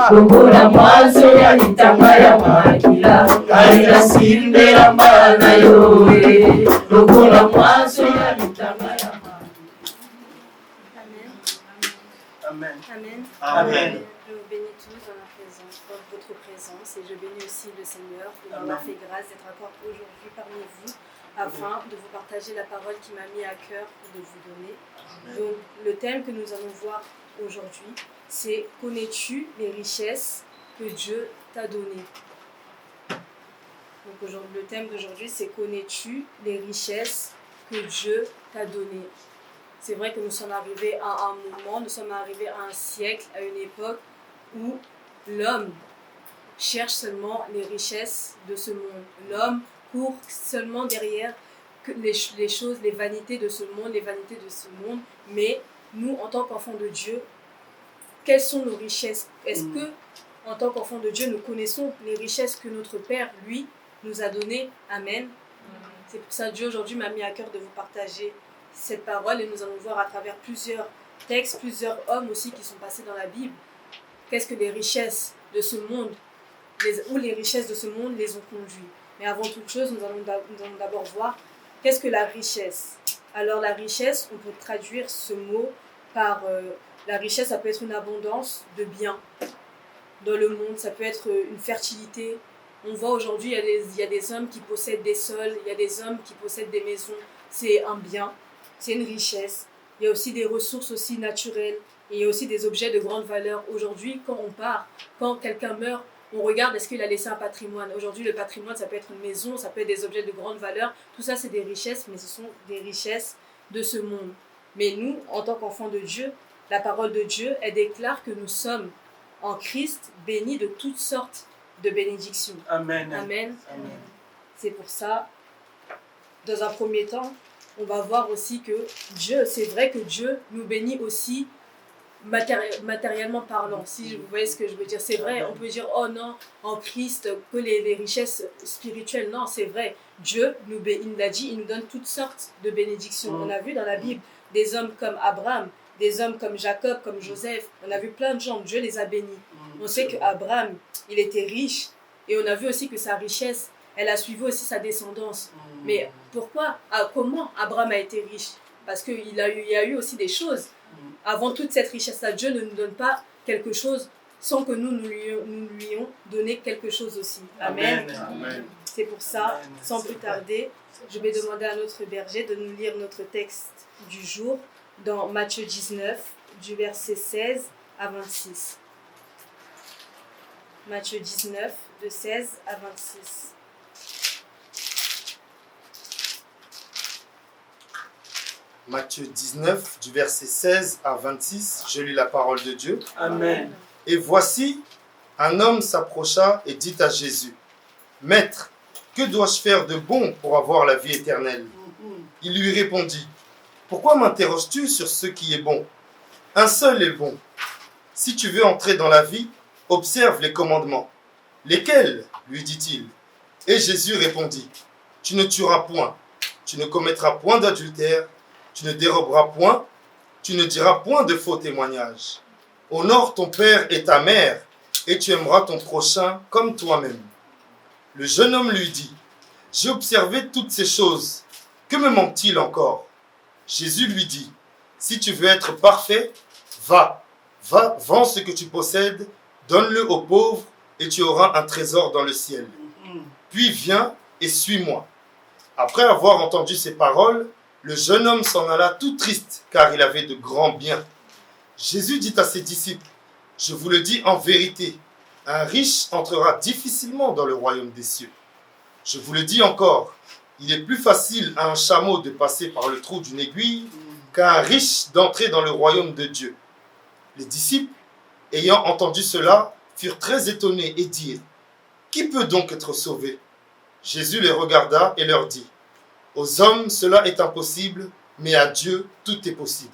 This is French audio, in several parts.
Kukura maso ya itanga ya makila Kaila sindera mana yoe Kukura maso ya itanga ya makila. Amen. Amen. Amen. Je vous bénis tous dans votre présence et je bénis aussi le Seigneur de m'avoir fait grâce d'être encore aujourd'hui parmi vous afin de vous partager la parole qui m'a mis à cœur de vous donner. Donc, le thème que nous allons voir aujourd'hui, c'est « Connais-tu les richesses que Dieu t'a données ?» Donc, le thème d'aujourd'hui, c'est « Connais-tu les richesses que Dieu t'a données ?» C'est vrai que nous sommes arrivés à un moment, nous sommes arrivés à un siècle, à une époque où l'homme cherche seulement les richesses de ce monde. L'homme court seulement derrière les choses, les vanités de ce monde, mais nous, en tant qu'enfants de Dieu, quelles sont nos richesses? Est-ce que, en tant qu'enfants de Dieu, nous connaissons les richesses que notre Père, lui, nous a données? Amen. C'est pour ça que Dieu, aujourd'hui, m'a mis à cœur de vous partager cette parole et nous allons voir à travers plusieurs textes, plusieurs hommes aussi qui sont passés dans la Bible, qu'est-ce que les richesses de ce monde, où les richesses de ce monde les ont conduits. Mais avant toute chose, nous allons d'abord voir qu'est-ce que la richesse. Alors la richesse, on peut traduire ce mot par la richesse, ça peut être une abondance de biens dans le monde, ça peut être une fertilité. On voit aujourd'hui, il y a des hommes qui possèdent des sols, il y a des hommes qui possèdent des maisons, c'est un bien. C'est une richesse. Il y a aussi des ressources aussi naturelles. Et il y a aussi des objets de grande valeur. Aujourd'hui, quand on part, quand quelqu'un meurt, on regarde est-ce qu'il a laissé un patrimoine. Aujourd'hui, le patrimoine, ça peut être une maison, ça peut être des objets de grande valeur. Tout ça, c'est des richesses, mais ce sont des richesses de ce monde. Mais nous, en tant qu'enfants de Dieu, la parole de Dieu, elle déclare que nous sommes en Christ bénis de toutes sortes de bénédictions. Amen. Amen. Amen. C'est pour ça, dans un premier temps, on va voir aussi que Dieu, c'est vrai que Dieu nous bénit aussi matériellement parlant, si vous voyez ce que je veux dire. C'est vrai, on peut dire, oh non, en Christ, que les richesses spirituelles, non, c'est vrai. Dieu, il l'a dit, il nous donne toutes sortes de bénédictions. On a vu dans la Bible des hommes comme Abraham, des hommes comme Jacob, comme Joseph. On a vu plein de gens, Dieu les a bénis. On sait qu'Abraham, il était riche, et on a vu aussi que sa richesse, elle a suivi aussi sa descendance. Mais pourquoi, comment Abraham a été riche? Parce qu'il y a eu aussi des choses. Avant toute cette richesse-là, Dieu ne nous donne pas quelque chose sans que nous lui ayons donné quelque chose aussi. Amen. Amen. C'est pour ça, sans plus tarder, je vais demander à notre berger de nous lire notre texte du jour dans Matthieu 19, du verset 16 à 26. Matthieu 19, de 16 à 26. Matthieu 19, du verset 16 à 26, je lis la parole de Dieu. Amen. Et voici, un homme s'approcha et dit à Jésus, « Maître, que dois-je faire de bon pour avoir la vie éternelle ?» Il lui répondit, « Pourquoi m'interroges-tu sur ce qui est bon? Un seul est bon. Si tu veux entrer dans la vie, observe les commandements. » « Lesquels ?» lui dit-il. Et Jésus répondit, « Tu ne tueras point, tu ne commettras point d'adultère, tu ne déroberas point, tu ne diras point de faux témoignages. Honore ton père et ta mère, et tu aimeras ton prochain comme toi-même. » Le jeune homme lui dit, « J'ai observé toutes ces choses. Que me manque-t-il encore ?» Jésus lui dit, « Si tu veux être parfait, va, vends ce que tu possèdes, donne-le aux pauvres, et tu auras un trésor dans le ciel. Puis viens et suis-moi. » Après avoir entendu ces paroles, le jeune homme s'en alla tout triste, car il avait de grands biens. Jésus dit à ses disciples, « Je vous le dis en vérité, un riche entrera difficilement dans le royaume des cieux. Je vous le dis encore, il est plus facile à un chameau de passer par le trou d'une aiguille qu'à un riche d'entrer dans le royaume de Dieu. » Les disciples, ayant entendu cela, furent très étonnés et dirent, « Qui peut donc être sauvé ?» Jésus les regarda et leur dit, « Aux hommes cela est impossible, mais à Dieu tout est possible. »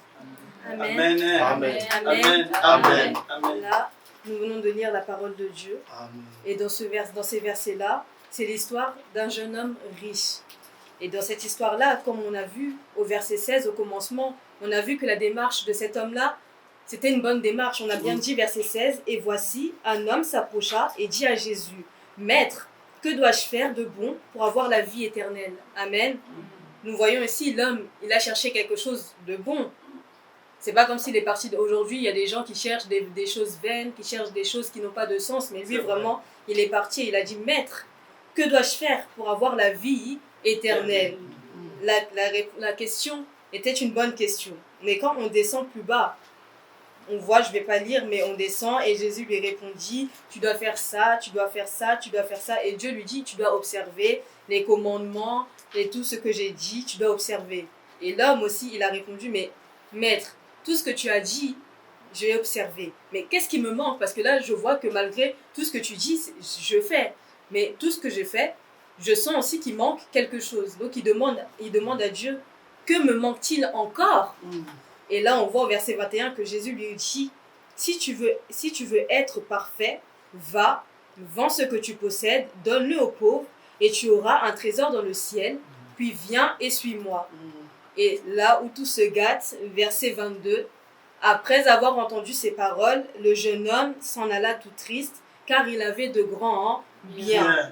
Amen. Amen. Amen. Amen. Amen. Là, nous venons de lire la parole de Dieu. Amen. Et dans ces versets-là, c'est l'histoire d'un jeune homme riche. Et dans cette histoire-là, comme on a vu au verset 16, au commencement, on a vu que la démarche de cet homme-là, c'était une bonne démarche. On a bien dit, verset 16, « Et voici, un homme s'approcha et dit à Jésus, « Maître, que dois-je faire de bon pour avoir la vie éternelle ?» Amen. Nous voyons ici, l'homme, il a cherché quelque chose de bon. C'est pas comme s'il est parti d'aujourd'hui, il y a des gens qui cherchent des choses vaines, qui cherchent des choses qui n'ont pas de sens, mais lui vraiment, il est parti et il a dit, « Maître, que dois-je faire pour avoir la vie éternelle ?» La question était une bonne question. Mais quand on descend plus bas, on voit, je ne vais pas lire, mais on descend et Jésus lui répondit, tu dois faire ça, tu dois faire ça, tu dois faire ça. Et Dieu lui dit, tu dois observer les commandements et tout ce que j'ai dit, tu dois observer. Et l'homme aussi, il a répondu, mais maître, tout ce que tu as dit, j'ai observé. Mais qu'est-ce qui me manque? Parce que là, je vois que malgré tout ce que tu dis, je fais. Mais tout ce que j'ai fait, je sens aussi qu'il manque quelque chose. Donc il demande à Dieu, que me manque-t-il encore? Et là, on voit au verset 21 que Jésus lui dit, si tu veux être parfait, va, vends ce que tu possèdes, donne-le aux pauvres, et tu auras un trésor dans le ciel, puis viens et suis-moi. Et là où tout se gâte, verset 22, après avoir entendu ces paroles, le jeune homme s'en alla tout triste, car il avait de grands biens.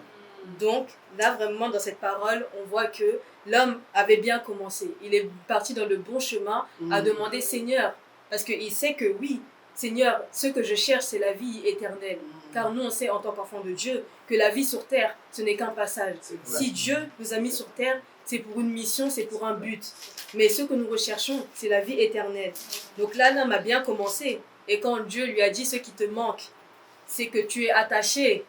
Donc, là, vraiment, dans cette parole, on voit que l'homme avait bien commencé. Il est parti dans le bon chemin à demander Seigneur. Parce qu'il sait que oui, Seigneur, ce que je cherche, c'est la vie éternelle. Car nous, on sait en tant qu'enfants de Dieu que la vie sur terre, ce n'est qu'un passage. Si Dieu nous a mis sur terre, c'est pour une mission, c'est pour un but. Mais ce que nous recherchons, c'est la vie éternelle. Donc là, l'homme a bien commencé. Et quand Dieu lui a dit ce qui te manque, c'est que tu es attaché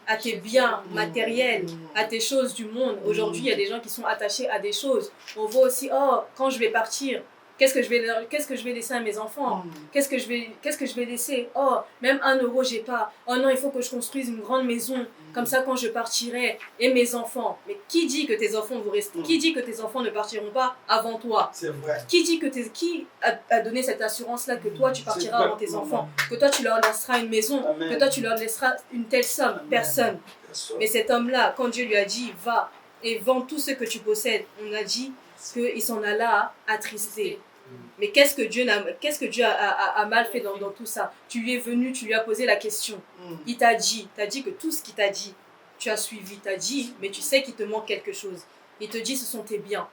à tes biens matériels, à tes choses du monde. Aujourd'hui, il y a des gens qui sont attachés à des choses. On voit aussi, oh, quand je vais partir, qu'est-ce que je vais laisser à mes enfants? Qu'est-ce que je vais laisser? Oh, même 1 euro, j'ai pas. Oh non, il faut que je construise une grande maison. Comme ça, quand je partirai, et mes enfants. Mais qui dit que tes enfants vont rester? Qui dit que tes enfants ne partiront pas avant toi? C'est vrai. Qui a donné cette assurance-là que toi, tu partiras avant tes enfants? Que toi, tu leur laisseras une maison? Amen. Que toi, tu leur laisseras une telle somme? Amen. Personne. Mais cet homme-là, quand Dieu lui a dit, va et vends tout ce que tu possèdes, on a dit qu'il s'en alla attristé. Mais qu'est-ce que Dieu a mal fait dans tout ça? Tu lui es venu, tu lui as posé la question. Il t'a dit que tout ce qu'il t'a dit, tu as suivi, t'as dit, mais tu sais qu'il te manque quelque chose. Il te dit, ce sont tes biens.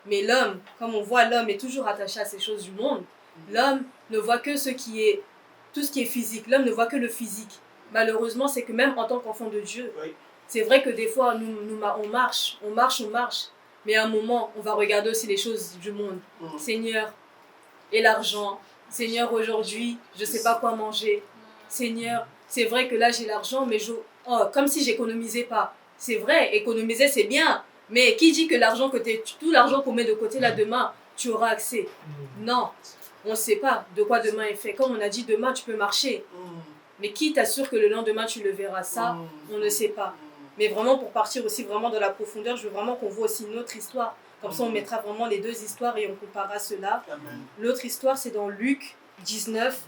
Mais l'homme, comme on voit, l'homme est toujours attaché à ces choses du monde. L'homme ne voit que tout ce qui est physique. L'homme ne voit que le physique. Malheureusement, c'est que même en tant qu'enfant de Dieu, c'est vrai que des fois, on marche. Mais à un moment, on va regarder aussi les choses du monde. Seigneur, et l'argent. Seigneur, aujourd'hui, je ne sais pas quoi manger. Seigneur, c'est vrai que là, j'ai l'argent, mais comme si j'économisais pas. C'est vrai, économiser, c'est bien. Mais qui dit que tout l'argent qu'on met de côté là demain, tu auras accès? Non, on ne sait pas de quoi demain est fait. Comme on a dit, demain, tu peux marcher. Mais qui t'assure que le lendemain, tu le verras? Ça, on ne sait pas. Mais vraiment, pour partir aussi vraiment dans la profondeur, je veux vraiment qu'on voit aussi une autre histoire. Comme ça, on mettra vraiment les deux histoires et on comparera cela. L'autre histoire, c'est dans Luc 16,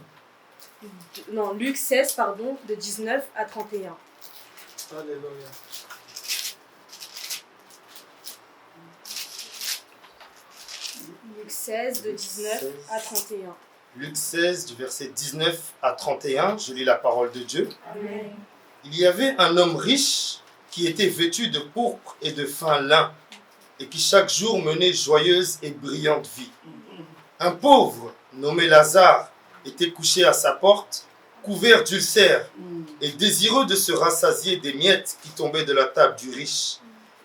de 19 à 31. Alléluia. Luc 16, de 19 à 31. Luc 16, du verset 19 à 31, je lis la parole de Dieu. Amen. Il y avait un homme riche qui était vêtu de pourpre et de fin lin, et qui chaque jour menait joyeuse et brillante vie. Un pauvre, nommé Lazare, était couché à sa porte, couvert d'ulcères, et désireux de se rassasier des miettes qui tombaient de la table du riche.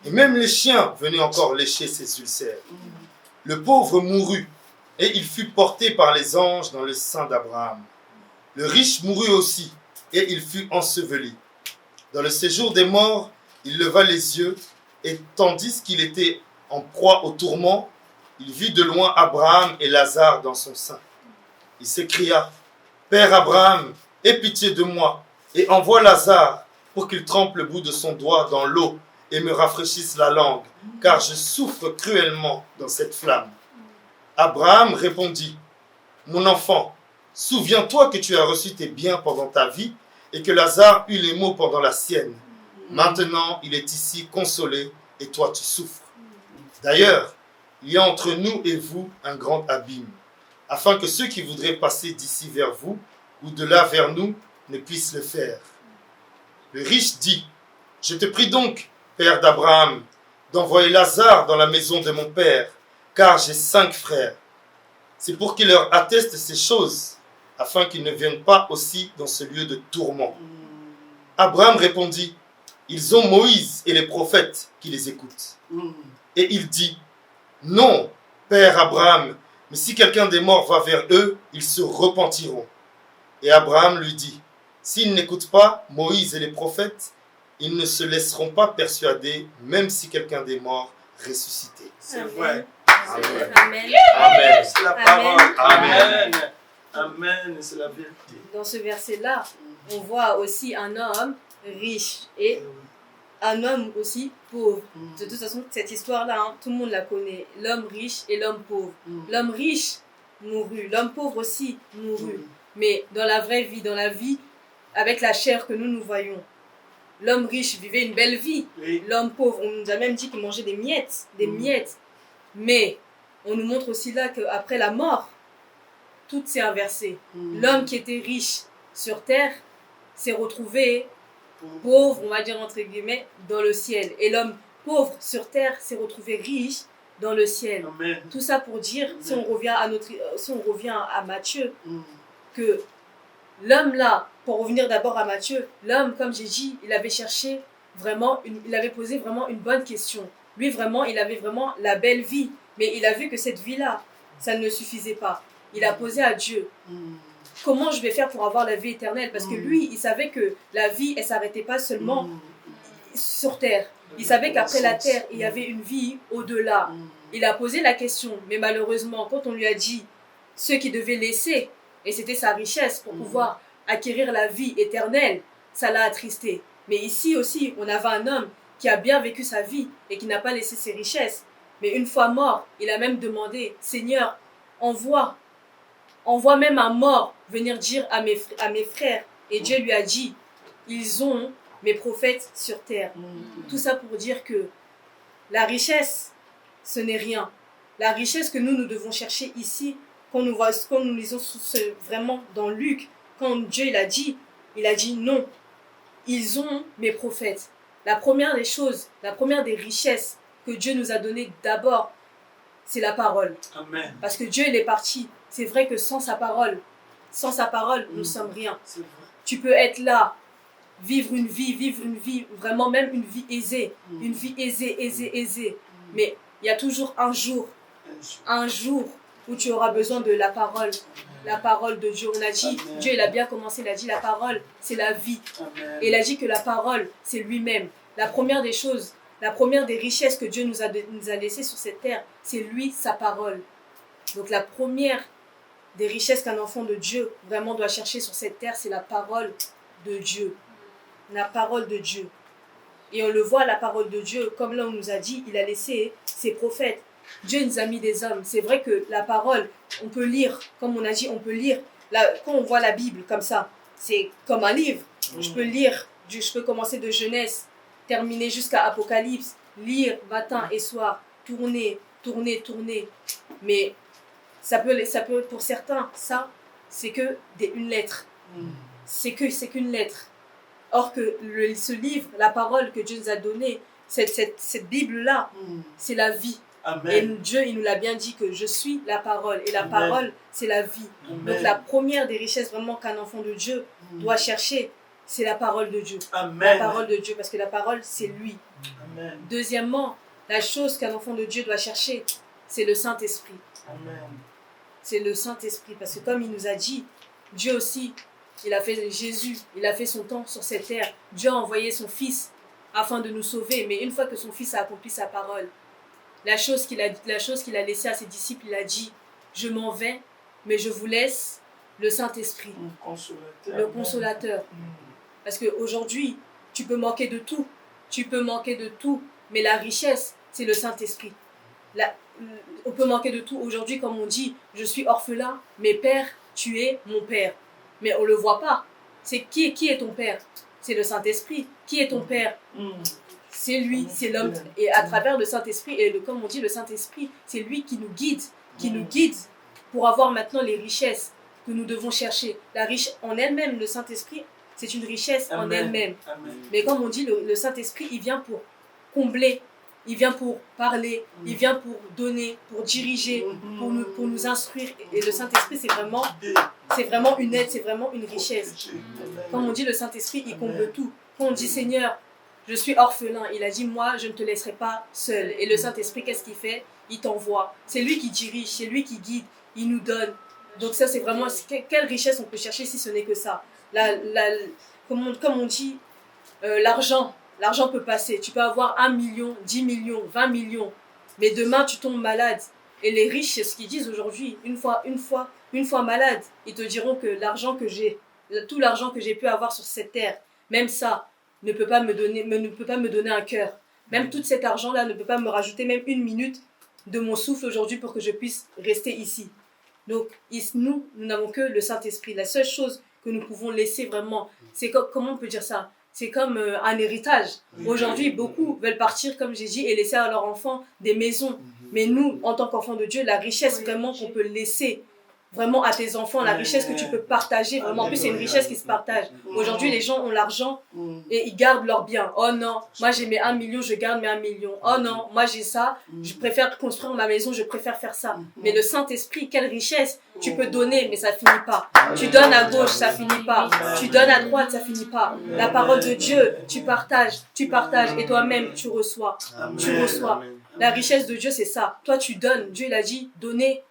Et même les chiens venaient encore lécher ses ulcères. Le pauvre mourut, et il fut porté par les anges dans le sein d'Abraham. Le riche mourut aussi, et il fut enseveli. Dans le séjour des morts, il leva les yeux, et tandis qu'il était en proie au tourment, il vit de loin Abraham et Lazare dans son sein. Il s'écria, « Père Abraham, aie pitié de moi, et envoie Lazare pour qu'il trempe le bout de son doigt dans l'eau et me rafraîchisse la langue, car je souffre cruellement dans cette flamme. » Abraham répondit, « Mon enfant, souviens-toi que tu as reçu tes biens pendant ta vie, et que Lazare eut les maux pendant la sienne. Maintenant, il est ici consolé, et toi tu souffres. D'ailleurs, il y a entre nous et vous un grand abîme. afin que ceux qui voudraient passer d'ici vers vous ou de là vers nous ne puissent le faire. » Le riche dit, « Je te prie donc, père d'Abraham, d'envoyer Lazare dans la maison de mon père, car j'ai 5 frères. C'est pour qu'il leur atteste ces choses, afin qu'ils ne viennent pas aussi dans ce lieu de tourment. » Abraham répondit, « Ils ont Moïse et les prophètes qui les écoutent. » Et il dit, « Non, père Abraham, mais si quelqu'un des morts va vers eux, ils se repentiront. » Et Abraham lui dit, « S'ils n'écoutent pas Moïse et les prophètes, ils ne se laisseront pas persuader, même si quelqu'un des morts ressuscité. » C'est vrai. Amen. Amen. Amen. C'est la parole. Amen. Amen. Amen. C'est la vérité. Dans ce verset-là, on voit aussi un homme riche et un homme aussi pauvre. De toute façon, cette histoire-là, hein, tout le monde la connaît. L'homme riche et l'homme pauvre. L'homme riche mourut, l'homme pauvre aussi mourut. Mais dans la vraie vie, dans la vie avec la chair que nous voyons, l'homme riche vivait une belle vie. Oui. L'homme pauvre, on nous a même dit qu'il mangeait des miettes, miettes. Mais on nous montre aussi là qu'après la mort, tout s'est inversé. L'homme qui était riche sur terre s'est retrouvé pauvre, on va dire entre guillemets, dans le ciel. Et l'homme pauvre sur terre s'est retrouvé riche dans le ciel. Amen. Tout ça pour dire, si on revient à Matthieu, que l'homme là, pour revenir d'abord à Matthieu, l'homme, comme j'ai dit, il avait cherché vraiment, il avait posé vraiment une bonne question. Lui vraiment, il avait vraiment la belle vie, mais il a vu que cette vie-là, ça ne suffisait pas. Il a posé à Dieu, comment je vais faire pour avoir la vie éternelle? Parce que lui, il savait que la vie, elle ne s'arrêtait pas seulement sur terre. Il savait qu'après la terre, il y avait une vie au-delà. Il a posé la question, mais malheureusement, quand on lui a dit ce qu'il devait laisser, et c'était sa richesse pour pouvoir acquérir la vie éternelle, ça l'a attristé. Mais ici aussi, on avait un homme qui a bien vécu sa vie et qui n'a pas laissé ses richesses. Mais une fois mort, il a même demandé, Seigneur, envoie même un mort venir dire à mes frères. Et Dieu lui a dit, ils ont mes prophètes sur terre. Tout ça pour dire que la richesse, ce n'est rien. La richesse que nous devons chercher ici, quand nous lisons vraiment dans Luc, quand Dieu il a dit non, ils ont mes prophètes. La première des choses, la première des richesses que Dieu nous a données d'abord, c'est la parole. Amen. Parce que Dieu il est parti. C'est vrai que sans sa parole, nous sommes rien. Tu peux être là, vivre une vie, vraiment même une vie aisée. Une vie aisée. Mais il y a toujours un jour où tu auras besoin de la parole de Dieu. On a dit, Amen. Dieu il a bien commencé, il a dit la parole c'est la vie. Amen. Et il a dit que la parole c'est lui-même. La première des choses, la première des richesses que Dieu nous a laissées sur cette terre, c'est lui, sa parole. Donc la première des richesses qu'un enfant de Dieu vraiment doit chercher sur cette terre, c'est la parole de Dieu. La parole de Dieu. Et on le voit, la parole de Dieu, comme là on nous a dit, il a laissé ses prophètes. Dieu nous a mis des hommes. C'est vrai que la parole, on peut lire, comme on a dit, on peut lire. Quand on voit la Bible comme ça, c'est comme un livre. Je peux lire, je peux commencer de Genèse, terminer jusqu'à Apocalypse, lire matin et soir, tourner. Mais ça peut pour certains, ça, c'est que une lettre. C'est qu'une lettre. Or que ce livre, la parole que Dieu nous a donnée, cette Bible-là, c'est la vie. Amen. Et Dieu, il nous l'a bien dit que je suis la parole. Et la Amen. parole, c'est la vie. Amen. Donc la première des richesses vraiment qu'un enfant de Dieu doit chercher, c'est la parole de Dieu. Amen. La parole de Dieu, parce que la parole, c'est lui. Amen. Deuxièmement, la chose qu'un enfant de Dieu doit chercher, c'est le Saint-Esprit. Amen. C'est le Saint-Esprit. Parce que comme il nous a dit, Dieu aussi, Jésus, il a fait son temps sur cette terre. Dieu a envoyé son Fils afin de nous sauver. Mais une fois que son Fils a accompli sa parole, la chose qu'il a laissée à ses disciples, il a dit, je m'en vais, mais je vous laisse le Saint-Esprit, le Consolateur. Parce qu'aujourd'hui, tu peux manquer de tout, mais la richesse, c'est le Saint-Esprit. On peut manquer de tout. Aujourd'hui, comme on dit, je suis orphelin, mais Père, tu es mon Père. Mais on ne le voit pas. C'est qui est ton Père? C'est le Saint-Esprit. Qui est ton Père? C'est lui, c'est l'homme. Et à travers le Saint-Esprit, et comme on dit, le Saint-Esprit, c'est lui qui nous guide pour avoir maintenant les richesses que nous devons chercher. La richesse en elle-même, le Saint-Esprit, c'est une richesse en elle-même. Mais comme on dit, le Saint-Esprit, il vient pour combler, il vient pour parler, il vient pour donner, pour diriger, pour nous instruire. Et le Saint-Esprit, c'est vraiment une aide, c'est vraiment une richesse. Comme on dit, le Saint-Esprit, il comble tout. Quand on dit, Seigneur, je suis orphelin, il a dit, moi, je ne te laisserai pas seul. Et le Saint-Esprit, qu'est-ce qu'il fait? Il t'envoie. C'est lui qui dirige, c'est lui qui guide, il nous donne. Donc ça, c'est vraiment, quelle richesse on peut chercher si ce n'est que ça. Comme on dit, l'argent peut passer. Tu peux avoir 1 million, 10 millions, 20 millions. Mais demain, tu tombes malade. Et les riches, c'est ce qu'ils disent aujourd'hui. Une fois malade, ils te diront que tout l'argent que j'ai pu avoir sur cette terre, même ça, ne peut pas me donner un cœur. Même tout cet argent-là ne peut pas me rajouter même 1 minute de mon souffle aujourd'hui pour que je puisse rester ici. Donc, nous n'avons que le Saint-Esprit. La seule chose que nous pouvons laisser vraiment, c'est comment on peut dire ça? C'est comme un héritage. Aujourd'hui, beaucoup veulent partir, comme j'ai dit, et laisser à leurs enfants des maisons. Mais nous, en tant qu'enfants de Dieu, la richesse vraiment qu'on peut laisser vraiment à tes enfants, la richesse que tu peux partager, vraiment. En plus, c'est une richesse qui se partage. Aujourd'hui, les gens ont l'argent et ils gardent leurs biens. Oh non, moi j'ai mes 1 million, je garde mes 1 million. Oh non, moi j'ai ça, je préfère construire ma maison, je préfère faire ça. Mais le Saint-Esprit, quelle richesse! Tu peux donner, mais ça finit pas. Tu donnes à gauche, ça finit pas. Tu donnes à droite, ça finit pas. La parole de Dieu, tu partages, et toi-même, tu reçois. Tu reçois. La richesse de Dieu, c'est ça. Toi, tu donnes. Dieu, il a dit, donnez.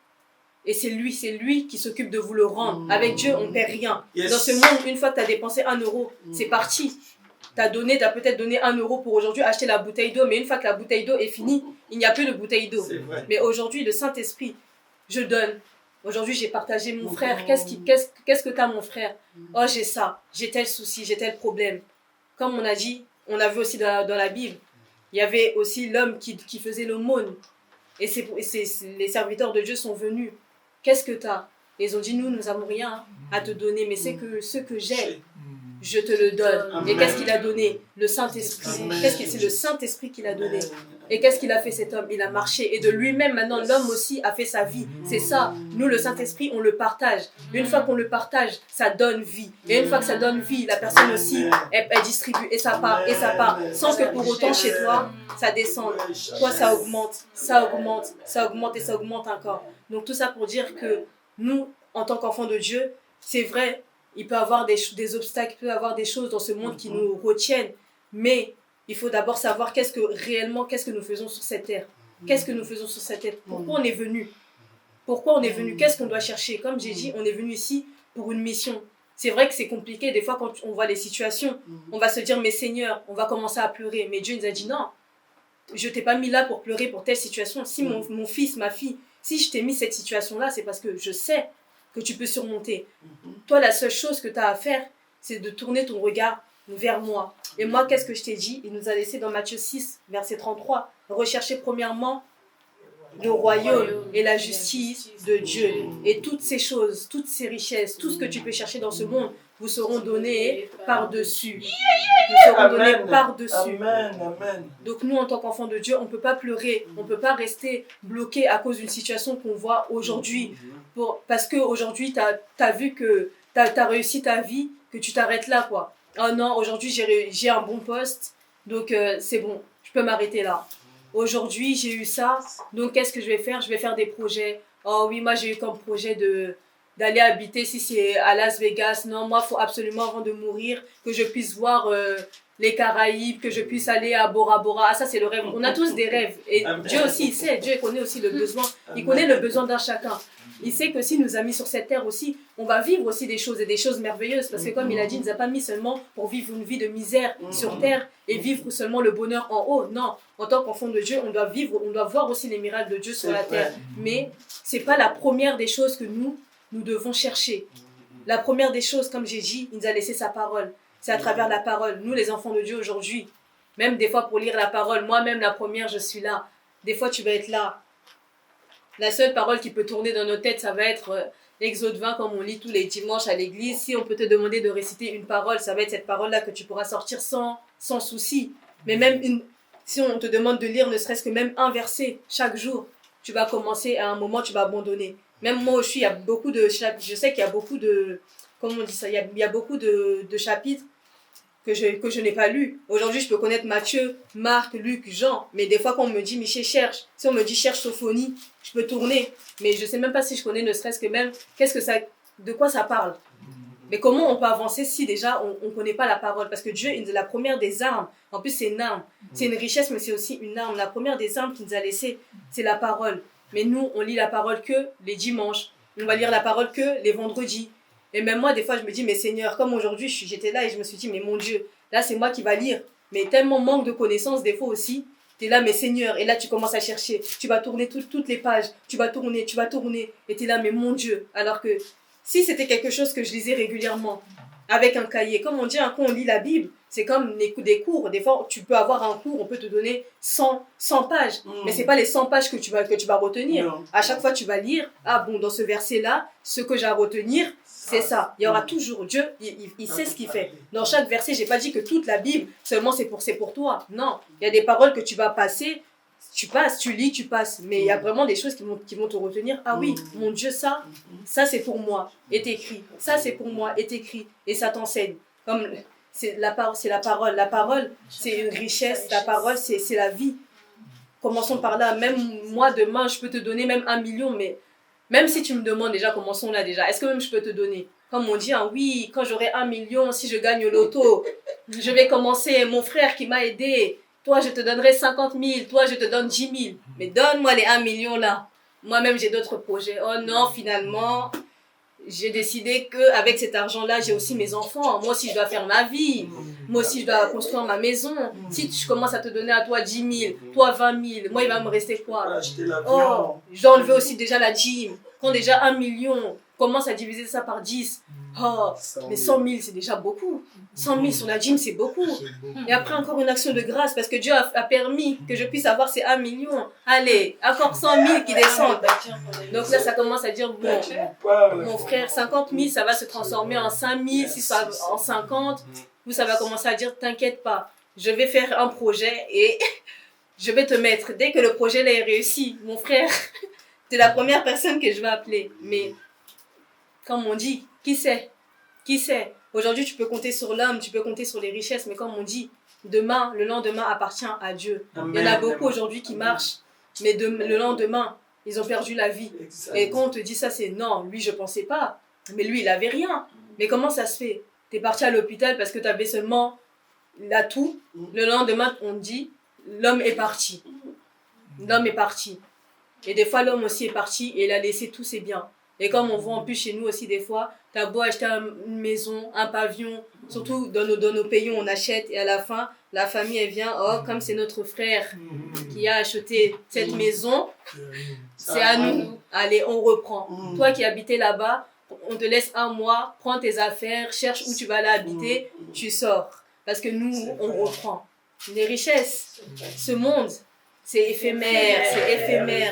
Et c'est lui qui s'occupe de vous le rendre. Avec Dieu, on ne perd rien. Dans ce monde, une fois que tu as dépensé 1 euro, c'est parti. Tu as peut-être donné 1 euro pour aujourd'hui acheter la bouteille d'eau, mais une fois que la bouteille d'eau est finie, il n'y a plus de bouteille d'eau. Mais aujourd'hui, le Saint-Esprit, je donne. Aujourd'hui, j'ai partagé mon frère. Qu'est-ce que tu as, mon frère? Oh, j'ai ça. J'ai tel souci, j'ai tel problème. Comme on a dit, on a vu aussi dans la Bible, il y avait aussi l'homme qui faisait l'aumône. Et les serviteurs de Dieu sont venus. Qu'est-ce que tu as? Ils ont dit, nous n'avons rien à te donner, mais c'est que ce que j'ai, je te le donne. Amen. Et qu'est-ce qu'il a donné? Le Saint-Esprit. C'est le Saint-Esprit qui l'a donné. Et qu'est-ce qu'il a fait cet homme? Il a marché. Et de lui-même, maintenant, l'homme aussi a fait sa vie. C'est ça. Nous, le Saint-Esprit, on le partage. Une fois qu'on le partage, ça donne vie. Et une fois que ça donne vie, la personne aussi, elle distribue. Et ça part, et ça part. Sans que pour autant, chez toi, ça descende. Toi, ça augmente, ça augmente, ça augmente et ça augmente encore. Donc tout ça pour dire que nous, en tant qu'enfants de Dieu, c'est vrai, il peut y avoir des obstacles, il peut y avoir des choses dans ce monde qui nous retiennent, mais il faut d'abord savoir qu'est-ce que nous faisons sur cette terre. Qu'est-ce que nous faisons sur cette terre? Pourquoi on est venu? Pourquoi on est venu? Qu'est-ce qu'on doit chercher? Comme j'ai dit, on est venu ici pour une mission. C'est vrai que c'est compliqué, des fois quand on voit les situations, on va se dire, mais Seigneur, on va commencer à pleurer. Mais Dieu nous a dit, non, je t'ai pas mis là pour pleurer pour telle situation. Si mon fils, ma fille, si je t'ai mis cette situation-là, c'est parce que je sais que tu peux surmonter. Toi, la seule chose que tu as à faire, c'est de tourner ton regard vers moi. Et moi, qu'est-ce que je t'ai dit? Il nous a laissé dans Matthieu 6, verset 33. Recherchez premièrement le royaume et la justice de Dieu. Et toutes ces choses, toutes ces richesses, tout ce que tu peux chercher dans ce monde, vous seront donnés par-dessus. Vous seront donnés par-dessus. Donc nous, en tant qu'enfants de Dieu, on ne peut pas pleurer, on ne peut pas rester bloqué à cause d'une situation qu'on voit aujourd'hui. Parce qu'aujourd'hui, tu as vu que tu as réussi ta vie, que tu t'arrêtes là, quoi. Oh non, aujourd'hui, j'ai un bon poste, donc c'est bon, je peux m'arrêter là. Aujourd'hui, j'ai eu ça, donc qu'est-ce que je vais faire? Je vais faire des projets. Oh oui, moi, j'ai eu comme projet d'aller habiter, si c'est à Las Vegas. Non, moi, il faut absolument, avant de mourir, que je puisse voir les Caraïbes, que je puisse aller à Bora Bora. Ah, ça, c'est le rêve. On a tous des rêves. Et Dieu aussi, il sait. Dieu connaît aussi le besoin. Il connaît le besoin d'un chacun. Il sait que s'il nous a mis sur cette terre aussi, on va vivre aussi des choses et des choses merveilleuses. Parce que comme il a dit, il ne nous a pas mis seulement pour vivre une vie de misère sur terre et vivre seulement le bonheur en haut. Non, en tant qu'enfant de Dieu, on doit voir aussi les miracles de Dieu sur la terre. Mais ce n'est pas la première des choses que nous devons chercher. La première des choses, comme j'ai dit, il nous a laissé sa parole. C'est à travers la parole. Nous, les enfants de Dieu aujourd'hui, même des fois pour lire la parole, moi-même la première, je suis là. Des fois, tu vas être là. La seule parole qui peut tourner dans nos têtes, ça va être Exode 20, comme on lit tous les dimanches à l'église. Si on peut te demander de réciter une parole, ça va être cette parole-là que tu pourras sortir sans souci. Mais même si on te demande de lire ne serait-ce que même un verset chaque jour, tu vas commencer, à un moment, tu vas abandonner. Même moi aussi, il y a beaucoup de chapitres. Je sais qu'il y a beaucoup de... Comment on dit ça? Il y a beaucoup de chapitres que je n'ai pas lus. Aujourd'hui, je peux connaître Matthieu, Marc, Luc, Jean. Mais des fois, quand on me dit, Michel, cherche. Si on me dit, cherche Sophonie, je peux tourner. Mais je ne sais même pas si je connais, ne serait-ce que même, de quoi ça parle. Mais comment on peut avancer si déjà on ne connaît pas la parole? Parce que Dieu, la première des armes, en plus c'est une arme, c'est une richesse, mais c'est aussi une arme. La première des armes qu'il nous a laissées, c'est la parole. Mais nous, on lit la parole que les dimanches. On va lire la parole que les vendredis. Et même moi, des fois, je me dis, mais Seigneur, comme aujourd'hui, j'étais là et je me suis dit, mais mon Dieu, là, c'est moi qui va lire. Mais tellement manque de connaissances, des fois aussi, tu es là, mais Seigneur, et là, tu commences à chercher. Tu vas tourner toutes les pages. Tu vas tourner. Et tu es là, mais mon Dieu. Alors que si c'était quelque chose que je lisais régulièrement, avec un cahier, comme on dit, quand on lit la Bible, c'est comme des cours. Des fois, tu peux avoir un cours, on peut te donner 100 pages. Mais ce n'est pas les 100 pages que tu vas retenir. Non. À chaque fois, tu vas lire, ah bon, dans ce verset-là, ce que j'ai à retenir, c'est ça. Il y aura toujours Dieu, il sait ce qu'il fait. Dans chaque verset, je n'ai pas dit que toute la Bible, seulement c'est pour toi. Non, il y a des paroles que tu vas passer, tu passes, tu lis, tu passes. Mais il y a vraiment des choses qui vont te retenir. Ah oui, mon Dieu, ça c'est pour moi, est écrit. Ça c'est pour moi, est écrit. Et ça t'enseigne. Comme c'est la parole. La parole, c'est une richesse. La parole, c'est la vie. Commençons par là. Même moi, demain, je peux te donner même 1 million, mais même si tu me demandes déjà, commençons là déjà, est-ce que même je peux te donner? Comme on dit, hein, oui, quand j'aurai 1 million, si je gagne au loto, je vais commencer, mon frère qui m'a aidé, toi je te donnerai 50 000, toi je te donne 10 000. Mais donne-moi les 1 million là. Moi-même j'ai d'autres projets. Oh non, finalement, j'ai décidé qu'avec cet argent-là, j'ai aussi mes enfants. Moi aussi je dois faire ma vie. Moi aussi je dois construire ma maison. Si je commence à te donner à toi 10 000, toi 20 000, moi il va me rester quoi? Acheter l'avion. Oh, j'ai enlevé aussi déjà la dîme. Quand déjà 1 million, commence à diviser ça par 10. Oh, mais 100 000 c'est déjà beaucoup. 100 000 sur la dîme c'est beaucoup. Et après encore une action de grâce parce que Dieu a permis que je puisse avoir ces 1 million. Allez, encore 100 000 qui descendent. Donc là ça commence à dire, bon, mon frère, 50 000 ça va se transformer en 5 000, si ça en 50. Ou ça va commencer à dire, t'inquiète pas, je vais faire un projet et je vais te mettre. Dès que le projet là est réussi, mon frère, t'es la première personne que je vais appeler. Mais, comme on dit, qui sait? Qui sait? Aujourd'hui, tu peux compter sur l'homme, tu peux compter sur les richesses, mais comme on dit, demain, le lendemain appartient à Dieu. Amen. Il y en a beaucoup aujourd'hui qui marchent, mais le lendemain, ils ont perdu la vie. Exact. Et quand on te dit ça, c'est non, lui, je pensais pas. Mais lui, il avait rien. Mais comment ça se fait? T'es parti à l'hôpital parce que tu avais seulement l'atout. Le lendemain, on te dit, l'homme est parti. L'homme est parti. Et des fois, l'homme aussi est parti et il a laissé tous ses biens. Et comme on voit en plus chez nous aussi des fois, tu as beau acheter une maison, un pavillon, surtout dans nos pays où on achète et à la fin, la famille elle vient, oh comme c'est notre frère qui a acheté cette maison, c'est à nous. Allez, on reprend. Toi qui habitais là-bas, on te laisse 1 mois, prends tes affaires, cherche où tu vas aller habiter, tu sors. Parce que nous, on reprend. Les richesses, ce monde, c'est éphémère,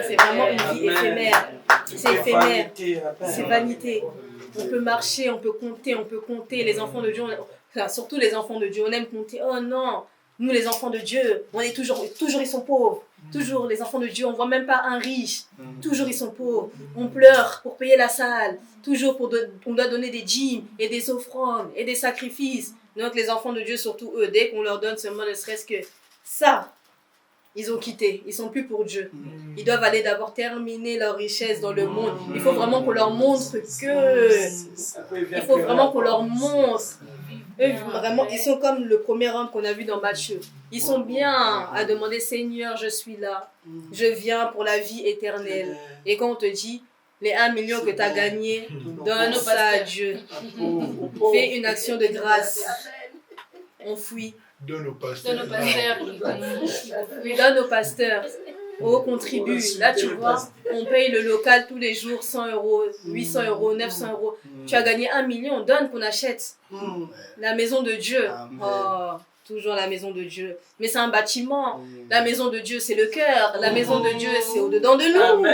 c'est vraiment une vie éphémère. C'est éphémère, c'est vanité. On peut marcher, on peut compter. Les enfants de Dieu, enfin, surtout les enfants de Dieu, on aime compter. Oh non, nous les enfants de Dieu, on est toujours ils sont pauvres. Toujours les enfants de Dieu, on voit même pas un riche. Toujours ils sont pauvres. On pleure pour payer la salle. Toujours on doit donner des dîmes et des offrandes et des sacrifices. Donc les enfants de Dieu, surtout eux, dès qu'on leur donne seulement ne serait-ce que ça, ils ont quitté, ils sont plus pour Dieu. Ils doivent aller d'abord terminer leur richesse dans le monde. Il faut vraiment qu'on leur montre il faut vraiment qu'on leur montre. Eux, vraiment, ils sont comme le premier homme qu'on a vu dans Matthieu. Ils sont bien à demander, Seigneur, je suis là. Je viens pour la vie éternelle. Et quand on te dit, les 1 million que tu as gagné, donne ça à Dieu. Fais une action de grâce. On fuit. Donne au pasteur. Donne aux pasteurs. On contribue. Là, tu vois, on paye le local tous les jours 100 €, 800 €, 900 €. Tu as gagné 1 million, donne qu'on achète. La maison de Dieu. Oh, toujours la maison de Dieu. Mais c'est un bâtiment. La maison de Dieu, c'est le cœur. La maison de Dieu, c'est au-dedans de nous.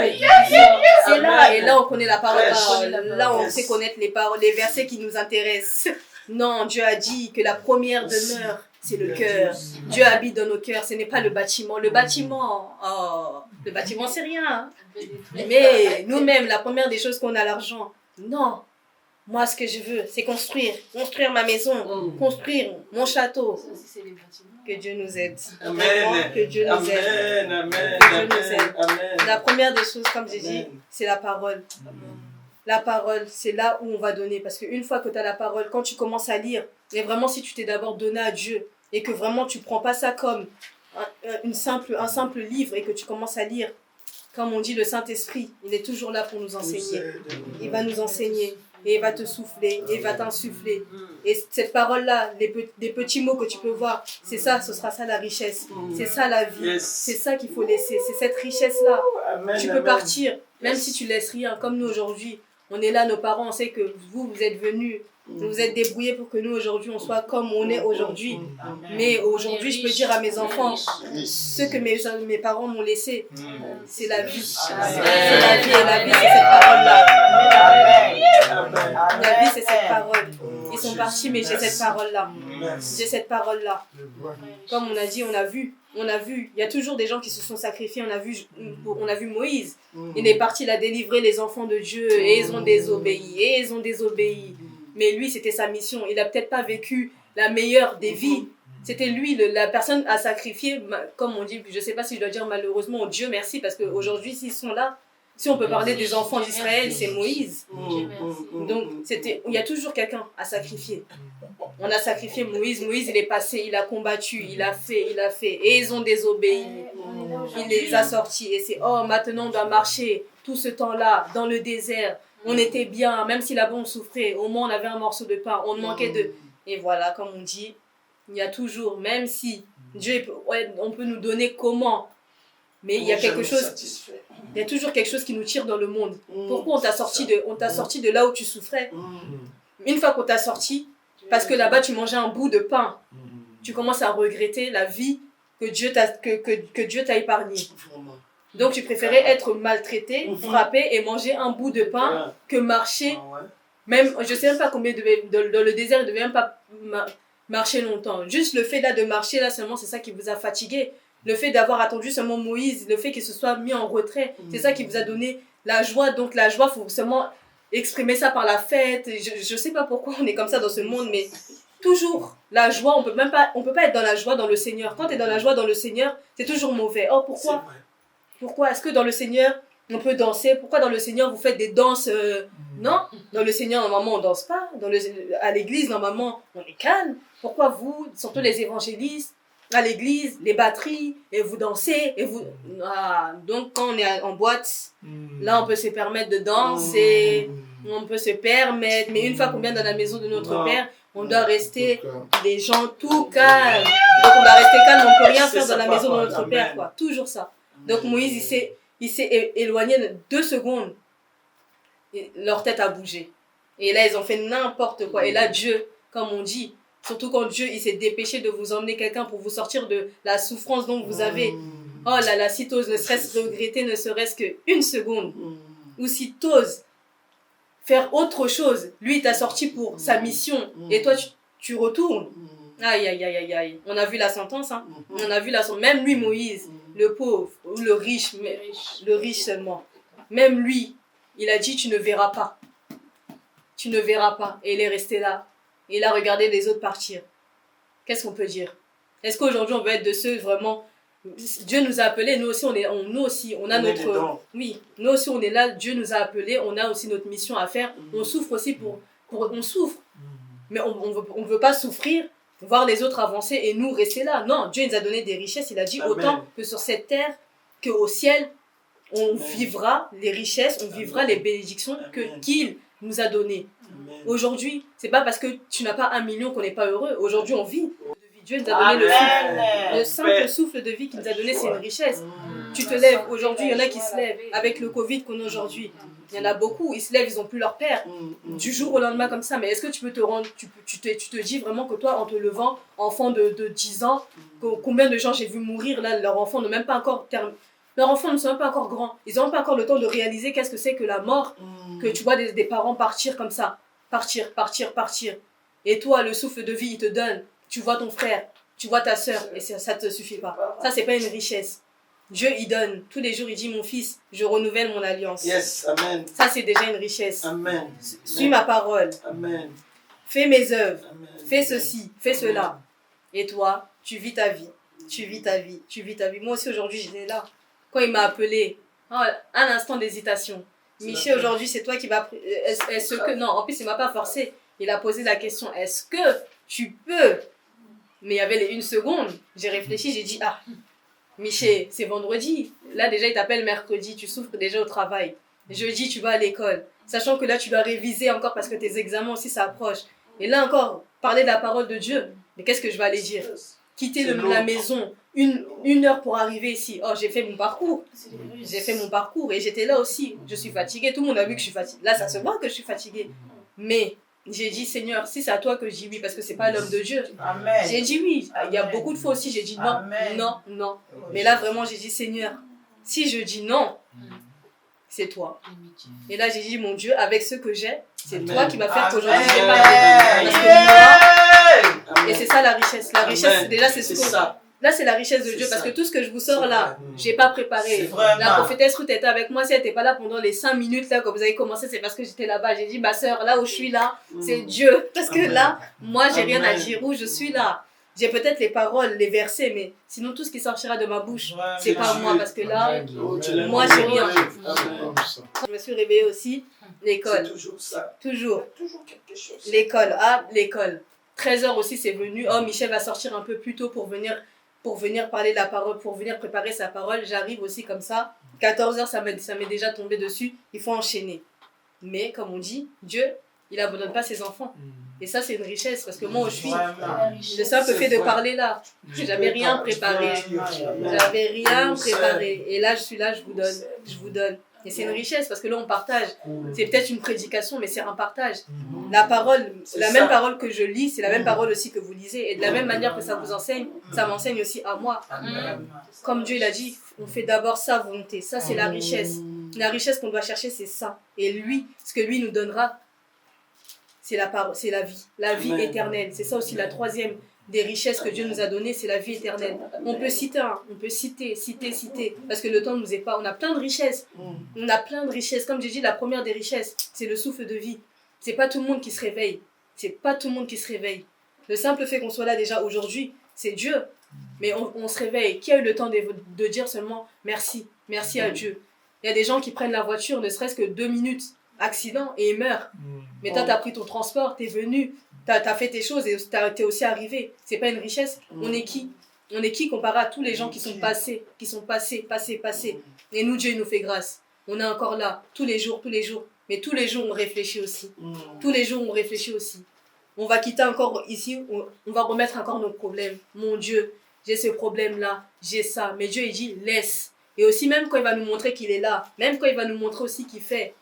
C'est là. Et là, on connaît la parole. Là, on sait connaître les paroles, les versets qui nous intéressent. Non, Dieu a dit que la première demeure c'est le cœur. Dieu habite dans nos cœurs, ce n'est pas le bâtiment. Le bâtiment, c'est rien. Hein. Mais nous-mêmes, la première des choses qu'on a, l'argent. Non. Moi, ce que je veux, c'est construire ma maison, construire mon château. Que Dieu nous aide. Amen. Que Dieu nous aide. Amen. Que Dieu nous aide. Amen. La première des choses, comme j'ai dit, Amen. c'est la parole. La parole, c'est là où on va donner. Parce qu'une fois que tu as la parole, quand tu commences à lire, et vraiment si tu t'es d'abord donné à Dieu, et que vraiment tu ne prends pas ça comme un simple livre, et que tu commences à lire, comme on dit, le Saint-Esprit, il est toujours là pour nous enseigner. Il va nous enseigner, et il va te souffler, et il va t'insuffler. Et cette parole-là, des petits mots que tu peux voir, c'est ça, ce sera ça la richesse. C'est ça la vie. Yes. C'est ça qu'il faut laisser. C'est cette richesse-là. Amen, Tu peux amen. partir, même Yes. si tu laisses rien, comme nous aujourd'hui. On est là, nos parents, on sait que vous êtes venus, vous vous êtes débrouillés pour que nous aujourd'hui, on soit comme on est aujourd'hui. Mais aujourd'hui, je peux dire à mes enfants, ce que mes parents m'ont laissé, c'est la vie. C'est la vie, et la vie, c'est cette parole-là. La vie, c'est cette parole. Ils sont partis, mais j'ai cette parole-là. J'ai cette parole-là. Comme on a dit, on a vu. Il y a toujours des gens qui se sont sacrifiés. On a vu Moïse. Il est parti, il a délivré les enfants de Dieu et ils ont désobéi. Mais lui, c'était sa mission. Il n'a peut-être pas vécu la meilleure des vies. C'était lui, la personne à sacrifier, comme on dit, je ne sais pas si je dois dire malheureusement, Dieu merci, parce qu'aujourd'hui, s'ils sont là, si on peut parler des enfants d'Israël, c'est Moïse. Donc, il y a toujours quelqu'un à sacrifier. On a sacrifié Moïse. Moïse, il est passé, il a combattu, il a fait. Et ils ont désobéi. Il les a sortis. Et c'est, maintenant on doit marcher tout ce temps-là dans le désert. On était bien, même si là-bas on souffrait. Au moins on avait un morceau de pain. On manquait de... Et voilà, comme on dit, il y a toujours, même si Dieu, on peut nous donner comment, mais il y a quelque chose... Il y a toujours quelque chose qui nous tire dans le monde. Pourquoi on t'a sorti de là où tu souffrais? Une fois qu'on t'a sorti, parce que là-bas tu mangeais un bout de pain, tu commences à regretter la vie que Dieu t'a épargnée. Donc tu préférais être maltraité, frappé et manger un bout de pain que marcher. Même, je ne sais même pas combien dans le désert, il ne devait même pas marcher longtemps. Juste le fait là de marcher, là seulement, c'est ça qui vous a fatigué. Le fait d'avoir attendu seulement Moïse, le fait qu'il se soit mis en retrait, c'est ça qui vous a donné la joie. Donc la joie, il faut seulement exprimer ça par la fête. Je ne sais pas pourquoi on est comme ça dans ce monde, mais toujours la joie, on peut pas être dans la joie dans le Seigneur. Quand tu es dans la joie dans le Seigneur, c'est toujours mauvais. Oh, pourquoi? Pourquoi? Est-ce que dans le Seigneur, on peut danser? Pourquoi dans le Seigneur, vous faites des danses? Non. Dans le Seigneur, normalement, on ne danse pas. À l'église, normalement, on est calme. Pourquoi vous, surtout les évangélistes, à l'église, les batteries, et vous dansez, et vous... donc, quand on est en boîte, là, on peut se permettre de danser, on peut se permettre. Mais une fois qu'on vient dans la maison de notre Père, on doit rester des gens tout calmes. Donc, on doit rester calme, on ne peut rien faire dans la maison de notre Père, quoi. Toujours ça. Donc Moïse, il s'est éloigné de 2 secondes. Et leur tête a bougé. Et là, ils ont fait n'importe quoi. Et là, Dieu, comme on dit, surtout quand Dieu, il s'est dépêché de vous emmener quelqu'un pour vous sortir de la souffrance dont vous avez. Oh là là, si t'oses ne serait-ce regretter, ne serait-ce qu'une seconde. Ou si t'oses faire autre chose. Lui, il t'a sorti pour sa mission. Et toi, tu retournes. Aïe, aïe, aïe, aïe, aïe. On a vu la sentence, hein. On a vu la sentence. Même lui, Moïse, le pauvre, ou le riche seulement. Même lui, il a dit, tu ne verras pas. Tu ne verras pas. Et il est resté là. Et il a regardé les autres partir. Qu'est-ce qu'on peut dire? Est-ce qu'aujourd'hui, on veut être de ceux vraiment... Dieu nous a appelés, nous aussi, on a notre... Oui, nous aussi, on est là, Dieu nous a appelés, on a aussi notre mission à faire. On souffre aussi on souffre. Mais on veut pas souffrir, voir les autres avancer et nous rester là. Non, Dieu nous a donné des richesses. Il a dit autant que sur cette terre qu'au ciel, on vivra les richesses, on vivra les bénédictions qu'il nous a données. Aujourd'hui, c'est pas parce que tu n'as pas 1 million qu'on n'est pas heureux. Aujourd'hui, on vit. Dieu nous a donné le souffle. Le simple souffle de vie qu'il nous a donné, c'est une richesse. Tu te lèves. Aujourd'hui, il y en a qui se lèvent. Avec le Covid qu'on a aujourd'hui, il y en a beaucoup. Ils se lèvent, ils n'ont plus leur père. Du jour au lendemain comme ça. Mais est-ce que tu peux te rendre... Tu te dis vraiment que toi, en te levant, enfant de 10 ans, combien de gens j'ai vu mourir là, leurs enfants n'ont même pas encore terminé. Leurs enfants ne sont même pas encore grands. Ils n'ont pas encore le temps de réaliser qu'est-ce que c'est que la mort. Que tu vois des parents partir comme ça. Partir. Et toi, le souffle de vie, il te donne. Tu vois ton frère tu vois ta sœur et ça te suffit pas. Ça, c'est pas une richesse. Dieu, il donne. Tous les jours, il dit, mon fils, je renouvelle mon alliance. Yes, amen. Ça, c'est déjà une richesse. Amen. Suis ma parole. Amen. Fais mes œuvres. Amen. Fais ceci, fais cela. Et toi, tu vis ta vie. Tu vis ta vie. Tu vis ta vie. Moi aussi, aujourd'hui, j'étais là. Quand il m'a appelé, un instant d'hésitation. Michel, aujourd'hui, c'est toi qui vas... Est-ce que... Non, en plus, il ne m'a pas forcé. Il a posé la question, est-ce que tu peux... Mais il y avait les 1 seconde. J'ai réfléchi, j'ai dit, ah, Michel, c'est vendredi. Là, déjà, il t'appelle mercredi. Tu souffres déjà au travail. Jeudi, tu vas à l'école. Sachant que là, tu dois réviser encore parce que tes examens aussi s'approchent. Et là encore, parler de la parole de Dieu. Mais qu'est-ce que je vais aller dire? Quitter la maison, une heure pour arriver ici. Oh, j'ai fait mon parcours. J'ai fait mon parcours et j'étais là aussi. Je suis fatiguée. Tout le monde a vu que je suis fatiguée. Là, ça se voit que je suis fatiguée. Mais j'ai dit, Seigneur, si c'est à toi que je dis oui, parce que c'est pas l'homme de Dieu. Amen. J'ai dit oui. Il y a Amen. beaucoup de fois aussi, j'ai dit non, Amen. non, non. Mais là, vraiment, j'ai dit, Seigneur, si je dis non, c'est toi. Et là, j'ai dit, mon Dieu, avec ce que j'ai, c'est Amen. toi qui vas faire qu'aujourd'hui, Amen. je vais pas répondre. Parce que moi, Amen. et c'est ça la richesse. La richesse, Amen. déjà, c'est ce que... ça. Là, c'est la richesse de C'est Dieu. Parce ça. que tout ce que je vous sors C'est là, vrai. j'ai pas préparé. C'est vraiment. La prophétesse Ruth était avec moi. Si elle n'était pas là pendant les 5 minutes là, quand vous avez commencé, c'est parce que j'étais là-bas. J'ai dit, ma soeur, là où je suis là, c'est Dieu. Parce que Amen. là, moi, j'ai rien à Amen. dire. Où je suis là. J'ai peut-être les paroles, les versets, mais sinon, tout ce qui sortira de ma bouche, c'est pas moi. Parce que là, moi, j'ai rien. Amen. je me suis réveillée aussi. C'est L'école. toujours ça. Toujours. Toujours quelque chose. L'école. Ah, l'école. 13h aussi, c'est venu. Oh, Michel va sortir un peu plus tôt pour venir parler de la parole, pour venir préparer sa parole. J'arrive aussi comme ça. 14h, ça m'est déjà tombé dessus. Il faut enchaîner. Mais, comme on dit, Dieu, il n'abandonne pas ses enfants. Et ça, c'est une richesse. Parce que moi, où je suis, le simple fait de parler là, j'avais rien préparé. J'avais rien préparé. Et là, je suis là, je vous donne. Je vous donne. Et c'est une richesse parce que là, on partage. C'est peut-être une prédication, mais c'est un partage. La parole, la même parole que je lis, c'est la même parole aussi que vous lisez. Et de la même manière que ça vous enseigne, ça m'enseigne aussi à moi. Comme Dieu l'a dit, on fait d'abord sa volonté. Ça, c'est la richesse. La richesse qu'on doit chercher, c'est ça. Et lui, ce que lui nous donnera, c'est la parole, c'est la vie. La vie éternelle. C'est ça aussi la troisième des richesses que Dieu nous a données, c'est la vie éternelle. On peut citer, on peut citer, parce que le temps ne nous est pas. On a plein de richesses. On a plein de richesses. Comme j'ai dit, la première des richesses, c'est le souffle de vie. C'est pas tout le monde qui se réveille. C'est pas tout le monde qui se réveille. Le simple fait qu'on soit là déjà aujourd'hui, c'est Dieu. Mais on se réveille. Qui a eu le temps de dire seulement merci, merci à Dieu. Il y a des gens qui prennent la voiture, ne serait-ce que 2 minutes, accident, et ils meurent. Mais toi, tu as pris ton transport, tu es venu, tu as fait tes choses et tu es aussi arrivé. C'est pas une richesse. On est qui? On est qui comparé à tous les gens qui sont passés, passés. Et nous, Dieu, il nous fait grâce. On est encore là, tous les jours. Mais tous les jours, on réfléchit aussi. Tous les jours, on réfléchit aussi. On va quitter encore ici, on va remettre encore nos problèmes. Mon Dieu, j'ai ce problème-là, j'ai ça. Mais Dieu, il dit, laisse. Et aussi, même quand il va nous montrer qu'il est là, même quand il va nous montrer aussi qu'il fait,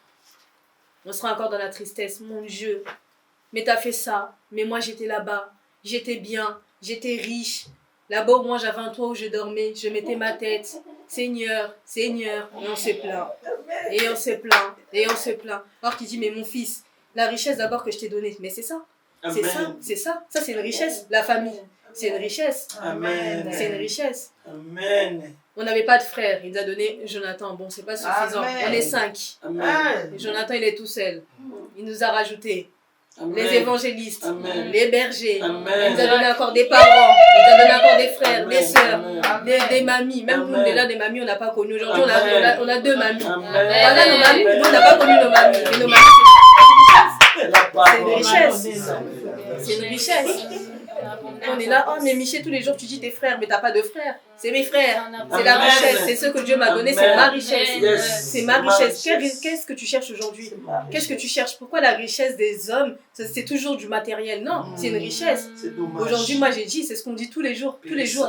on sera encore dans la tristesse. Mon Dieu, mais t'as fait ça. Mais moi, j'étais là-bas. J'étais bien. J'étais riche. Là-bas, au moins, j'avais un toit où je dormais. Je mettais ma tête. Seigneur, Seigneur. Et on se plaint. Et on se plaint. Alors qu'il dit, mais mon fils, la richesse d'abord que je t'ai donnée. Mais c'est ça. C'est ça. Ça, c'est une richesse. La famille, c'est une richesse. Amen. C'est une richesse. Amen. On n'avait pas de frère. Il nous a donné Jonathan. Bon, c'est pas suffisant. Amen. On est 5. Amen. Et Jonathan, il est tout seul. Il nous a rajouté Amen. les évangélistes, Amen. les bergers. Amen. Il nous a donné encore des parents. Il nous a donné encore des frères, Amen. des sœurs, Amen. des mamies. Même nous, Amen. là, des mamies, on n'a pas connu. Aujourd'hui, Amen. on a 2 mamies. Amen. Voilà nos mamies. Nous, on n'a pas connu nos mamies. Mais nos mamies, c'est une richesse. C'est une richesse. On est là, oh mais Michel, tous les jours tu dis tes frères, mais t'as pas de frères. C'est mes frères, c'est la Amen. richesse, c'est ce que Dieu m'a donné, c'est ma richesse. Yes. C'est ma richesse. Qu'est-ce que tu cherches aujourd'hui? Qu'est-ce que tu cherches? Pourquoi la richesse des hommes, c'est toujours du matériel? Non, c'est une richesse. C'est dommage. Aujourd'hui, moi j'ai dit, c'est ce qu'on dit tous les jours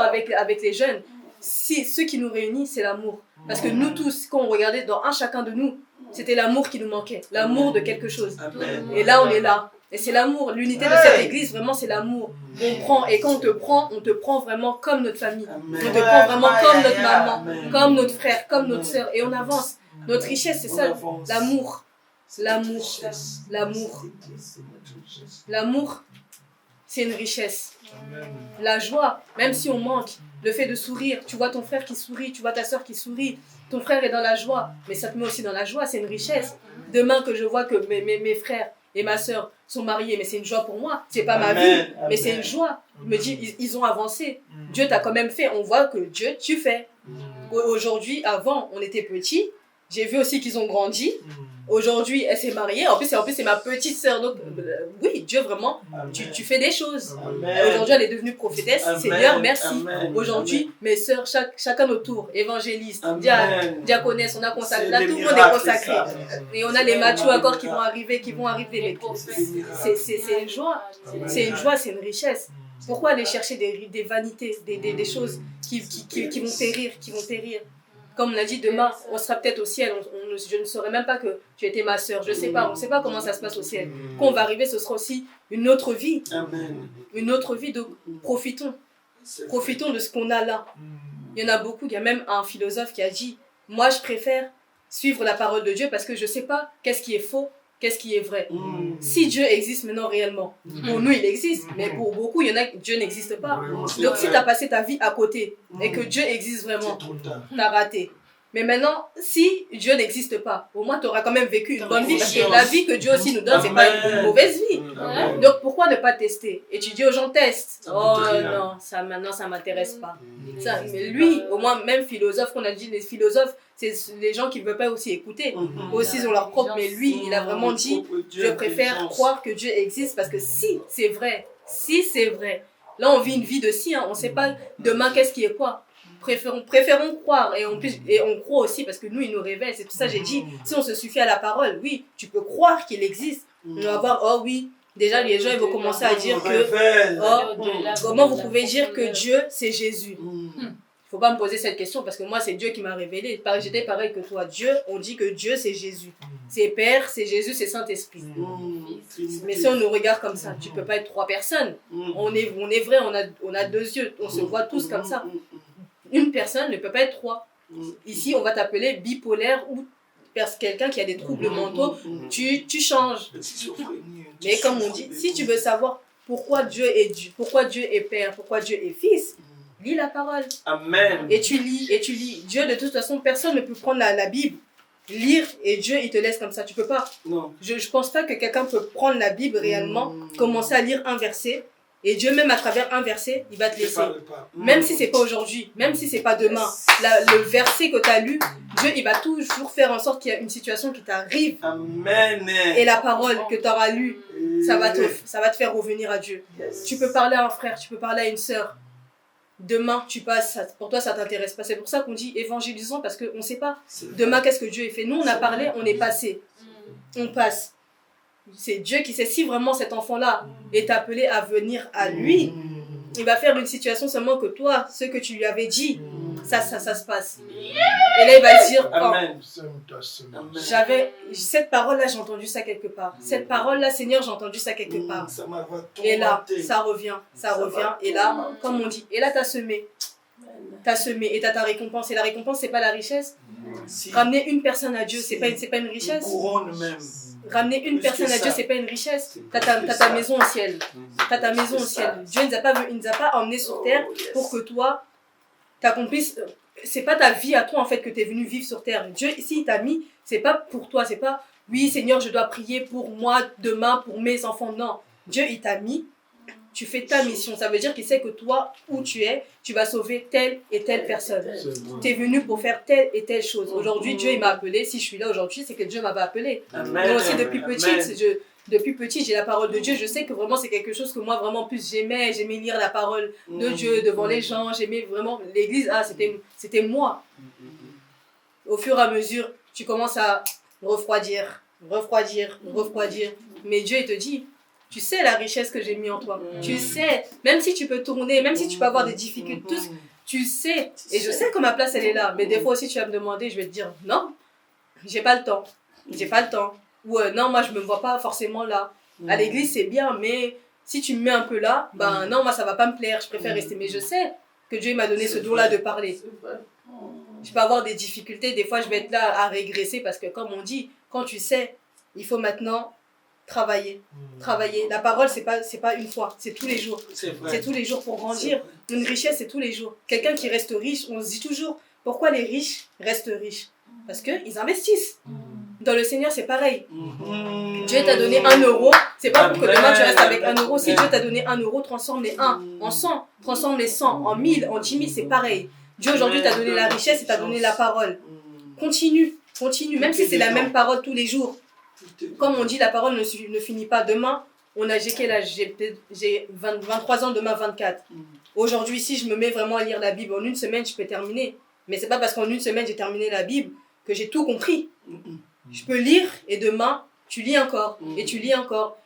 avec les jeunes. Si, ce qui nous réunit, c'est l'amour. Parce que nous tous, quand on regardait dans un chacun de nous, c'était l'amour qui nous manquait, l'amour de quelque chose. Amen. Et là, on est là. Et c'est l'amour. L'unité de cette église, vraiment, c'est l'amour. On prend, et quand on te prend vraiment comme notre famille. Amen. On te prend vraiment comme notre maman, Amen. comme notre frère, comme notre soeur. Et on avance. Notre richesse, c'est On ça. avance. L'amour. L'amour. L'amour. L'amour. c'est une richesse. La joie, même si on manque, le fait de sourire, tu vois ton frère qui sourit, tu vois ta soeur qui sourit, ton frère est dans la joie, mais ça te met aussi dans la joie, c'est une richesse. Demain que je vois que mes frères et ma soeur sont mariés, mais c'est une joie pour moi, c'est pas ma vie, mais c'est une joie. Je me dis, ils ont avancé, Dieu t'a quand même fait, on voit que Dieu, tu fais. Aujourd'hui, avant, on était petits, j'ai vu aussi qu'ils ont grandi. Aujourd'hui, elle s'est mariée. En plus, c'est ma petite sœur. Donc, oui, Dieu, vraiment, tu fais des choses. Aujourd'hui, elle est devenue prophétesse. Seigneur, merci. Aujourd'hui, mes sœurs, chacun notre tour, évangéliste, diaconesse, on a consacré. Là, tout le monde est consacré. Et on a les machos encore qui vont arriver. C'est une joie. C'est une joie, c'est une richesse. Pourquoi aller chercher des vanités, des choses qui vont périr? Comme on l'a dit, demain, on sera peut-être au ciel. Je ne saurais même pas que tu étais ma sœur. Je ne sais pas. On ne sait pas comment ça se passe au ciel. Quand on va arriver, ce sera aussi une autre vie. Une autre vie. Donc, profitons. Profitons de ce qu'on a là. Il y en a beaucoup. Il y a même un philosophe qui a dit, moi, je préfère suivre la parole de Dieu parce que je ne sais pas qu'est-ce qui est faux, qu'est-ce qui est vrai. Si Dieu existe maintenant réellement, pour nous, il existe. Mais pour beaucoup, il y en a que Dieu n'existe pas. Donc, si tu as passé ta vie à côté et que Dieu existe vraiment, tu as raté. Mais maintenant, si Dieu n'existe pas, au moins tu auras quand même vécu une bonne vie parce que la vie que Dieu aussi nous donne, c'est pas une mauvaise vie. Donc pourquoi ne pas tester? Et tu dis aux gens, teste. Oh non, ça maintenant ça m'intéresse pas. Ça, mais lui, au moins même philosophe, qu'on a dit les philosophes, c'est les gens qui ne veulent pas aussi écouter. Aussi ils ont leur propre, mais lui, il a vraiment dit, je préfère croire que Dieu existe parce que si c'est vrai, là on vit une vie de si, on ne sait pas demain qu'est-ce qui est quoi. Préférons croire et on croit aussi parce que nous il nous révèle. C'est pour ça que j'ai dit, si on se suffit à la parole, oui, tu peux croire qu'il existe. On va voir, oh oui, déjà les gens ils vont commencer à dire que comment vous pouvez dire que Dieu c'est Jésus? Il faut pas me poser cette question parce que moi c'est Dieu qui m'a révélé. J'étais pareil que toi. Dieu, on dit que Dieu c'est Jésus. C'est Père, c'est Jésus, c'est Saint-Esprit. Mais si on nous regarde comme ça, tu peux pas être trois personnes. On est vrai, on a deux yeux, on se voit tous comme ça. Une personne ne peut pas être trois. Ici, on va t'appeler bipolaire ou quelqu'un qui a des troubles mentaux. Tu changes. Mais comme on dit, si tu veux savoir pourquoi Dieu est Dieu, pourquoi Dieu est Père, pourquoi Dieu est Fils, lis la parole. Amen. Et tu lis. Dieu, de toute façon, personne ne peut prendre la Bible, lire et Dieu, il te laisse comme ça. Tu peux pas. Non. Je pense pas que quelqu'un peut prendre la Bible réellement, commencer à lire un verset. Et Dieu, même à travers un verset, il va te laisser. Même si c'est pas aujourd'hui, même si c'est pas demain, le verset que tu as lu, Dieu, il va toujours faire en sorte qu'il y a une situation qui t'arrive. Amen. Et la parole que tu auras lue, ça va te faire revenir à Dieu. Tu peux parler à un frère, tu peux parler à une sœur. Demain, tu passes, pour toi, ça t'intéresse pas. C'est pour ça qu'on dit évangélisons, parce qu'on ne sait pas demain qu'est-ce que Dieu a fait. Nous, on a parlé, on est passé. On passe. C'est Dieu qui sait si vraiment cet enfant-là est appelé à venir à lui. Il va faire une situation seulement que toi, ce que tu lui avais dit, ça se passe. Et là, il va dire, Amen. cette parole-là, j'ai entendu ça quelque part. Cette parole-là, Seigneur, j'ai entendu ça quelque part. Et là, ça revient. Et là, comme on dit, et là, t'as semé. Et t'as ta récompense. Et la récompense, c'est pas la richesse. Ramener une personne à Dieu, c'est pas une richesse. Ramener une personne à Dieu, c'est pas une richesse. T'as ta maison au ciel. Dieu ne nous a pas emmenés sur terre pour que toi, t'accomplisses. C'est pas ta vie à toi, en fait, que t'es venu vivre sur terre. Dieu, ici, il t'a mis, c'est pas pour toi. C'est pas, oui, Seigneur, je dois prier pour moi demain, pour mes enfants. Non. Dieu, il t'a mis. Tu fais ta mission. Ça veut dire qu'il sait que toi, où tu es, tu vas sauver telle et telle personne. Tu es venu pour faire telle et telle chose. Aujourd'hui, Dieu, il m'a appelé. Si je suis là aujourd'hui, c'est que Dieu m'avait appelé. Moi aussi, depuis petite, j'ai la parole de Dieu. Je sais que vraiment, c'est quelque chose que moi, vraiment, plus j'aimais lire la parole de Dieu devant les gens. J'aimais vraiment l'église. C'était moi. Au fur et à mesure, tu commences à refroidir. Mais Dieu, il te dit, tu sais la richesse que j'ai mis en toi. Tu sais, même si tu peux tourner, même si tu peux avoir des difficultés, tu sais. Et je sais que ma place, elle est là. Mais des fois aussi, tu vas me demander, je vais te dire, non, j'ai pas le temps. Ou non, moi, je me vois pas forcément là. À l'église, c'est bien, mais si tu me mets un peu là, ben non, moi, ça va pas me plaire. Je préfère rester. Mais je sais que Dieu m'a donné ce don-là de parler. Je peux avoir des difficultés. Des fois, je vais être là à régresser parce que, comme on dit, quand tu sais, il faut maintenant Travailler. Travailler. La parole, c'est pas une fois, c'est tous les jours. C'est vrai. C'est tous les jours pour grandir. Une richesse, c'est tous les jours. Quelqu'un qui reste riche, on se dit toujours, pourquoi les riches restent riches? Parce qu'ils investissent. Dans le Seigneur, c'est pareil. Dieu t'a donné 1 euro, c'est pas pour que demain tu restes avec 1 euro. Si Dieu t'a donné 1 euro, transforme les 1 en 100, transforme les 100 en 1000, en 10 000, c'est pareil. Dieu aujourd'hui t'a donné la richesse et t'a donné la parole. Continue, continue, même si c'est la même parole tous les jours. Comme on dit, la parole ne finit pas. Demain, j'ai quel âge? J'ai 23 ans, demain 24. Aujourd'hui, si je me mets vraiment à lire la Bible, en une semaine, je peux terminer. Mais c'est pas parce qu'en une semaine, j'ai terminé la Bible que j'ai tout compris. Je peux lire et demain, tu lis encore et tu lis encore.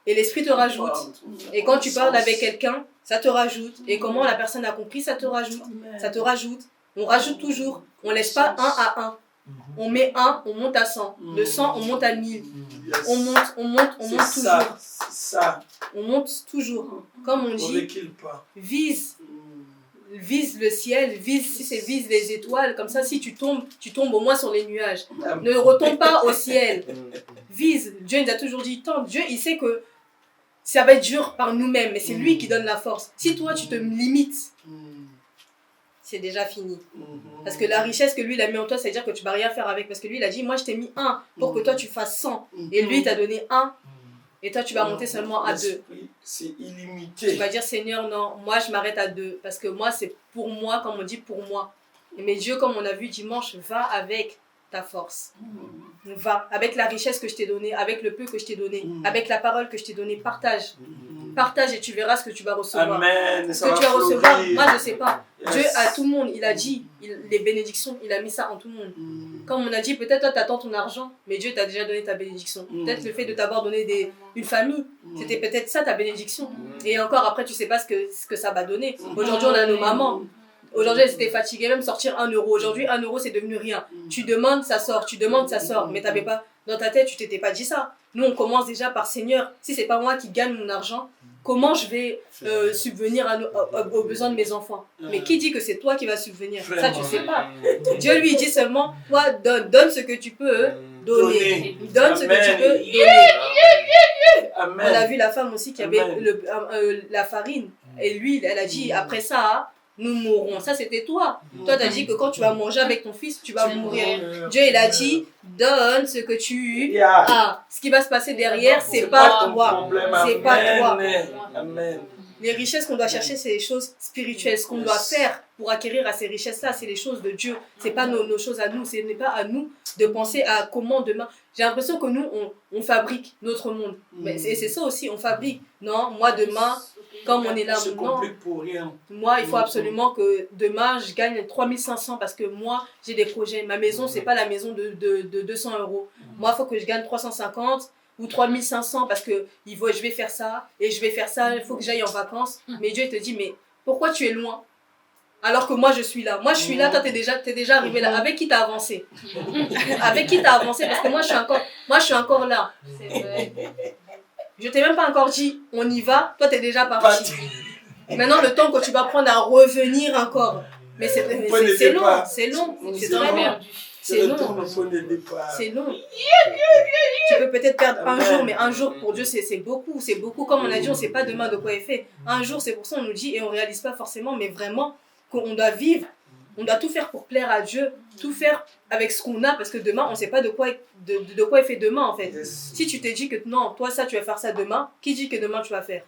Et l'esprit te rajoute. Et quand tu parles avec quelqu'un, ça te rajoute. Et comment la personne a compris, ça te rajoute. Ça te rajoute. On rajoute toujours. On laisse pas 1 à 1. On met 1, on monte à 100. De 100, on monte à 1000. On monte toujours. Ça. On monte toujours. Comme on dit, vise le ciel, vise les étoiles. Comme ça, si tu tombes au moins sur les nuages. Ne retombe pas au ciel. Vise. Dieu nous a toujours dit, tant Dieu, il sait que ça va être dur par nous-mêmes, mais c'est lui qui donne la force. Si toi, tu te limites, c'est déjà fini. Parce que la richesse que lui, il a mis en toi, c'est-à-dire que tu ne vas rien faire avec. Parce que lui, il a dit, moi, je t'ai mis 1 pour que toi, tu fasses 100. Et lui, il t'a donné 1. Et toi, tu vas monter seulement à 2. C'est illimité. Tu vas dire, Seigneur, non, moi, je m'arrête à 2. Parce que moi, c'est pour moi, comme on dit, pour moi. Mais Dieu, comme on a vu dimanche, va avec ta force. Va avec la richesse que je t'ai donnée, avec le peu que je t'ai donné, avec la parole que je t'ai donnée. Partage. Partage et tu verras ce que tu vas recevoir. Amen. Ce que tu vas recevoir, moi, je ne sais pas. Yes. Dieu a tout le monde, il a dit, les bénédictions, il a mis ça en tout le monde. Comme on a dit, peut-être toi, tu attends ton argent, mais Dieu t'a déjà donné ta bénédiction. Peut-être le fait de t'avoir donné une famille, c'était peut-être ça ta bénédiction. Et encore, après, tu ne sais pas ce que ça va donner. Aujourd'hui, on a nos mamans. Aujourd'hui, elles étaient fatiguées, même sortir 1 euro. Aujourd'hui, 1 euro, c'est devenu rien. Tu demandes, ça sort. Tu demandes, ça sort. Mais t'avais pas, dans ta tête, tu t'étais pas dit ça. Nous, on commence déjà par Seigneur. Si c'est pas moi qui gagne mon argent, comment je vais subvenir aux besoins de mes enfants? Mais qui dit que c'est toi qui vas subvenir? Ça, tu sais pas. Dieu lui dit seulement, toi, donne ce que tu peux donner. Donne ce que tu peux donner. On a vu la femme aussi qui avait la farine. Et lui, elle a dit, après ça, nous mourrons. Ça, c'était toi. Toi, tu as dit que quand tu vas manger avec ton fils, tu vas mourir. Dieu, il a dit, donne ce que tu as. Ce qui va se passer derrière, c'est pas toi. C'est pas toi. Amen. Les richesses qu'on doit chercher, c'est les choses spirituelles. Ce qu'on doit faire pour acquérir à ces richesses-là, c'est les choses de Dieu. C'est pas nos choses à nous. Ce n'est pas à nous de penser à comment demain. J'ai l'impression que nous, on fabrique notre monde. Mais c'est ça aussi, on fabrique. Non, moi, demain, comme on est là, non. Moi, il faut absolument que demain, je gagne 3500 parce que moi, j'ai des projets. Ma maison, c'est pas la maison de 200 €. Moi, il faut que je gagne 350 ou 3500 parce que je vais faire ça et je vais faire ça, il faut que j'aille en vacances. Mais Dieu, il te dit, mais pourquoi tu es loin? Alors que moi, je suis là. Moi, je suis là, toi, t'es déjà arrivé là. Avec qui t'as avancé? Avec qui t'as avancé? Parce que moi, je suis encore là. C'est vrai. Je t'ai même pas encore dit, on y va, toi, t'es déjà parti. Maintenant, le temps que tu vas prendre à revenir encore. Mais c'est long, c'est long, c'est très long. C'est long. C'est long. Tu peux peut-être perdre un jour, mais un jour pour Dieu, c'est beaucoup. C'est beaucoup. Comme on a dit, on ne sait pas demain de quoi il fait. Un jour, c'est pour ça qu'on nous dit et on ne réalise pas forcément, mais vraiment qu'on doit vivre. On doit tout faire pour plaire à Dieu, tout faire avec ce qu'on a, parce que demain, on ne sait pas de quoi il fait demain, en fait. Si tu t'es dit que non, toi, ça, tu vas faire ça demain, qui dit que demain, tu vas faire?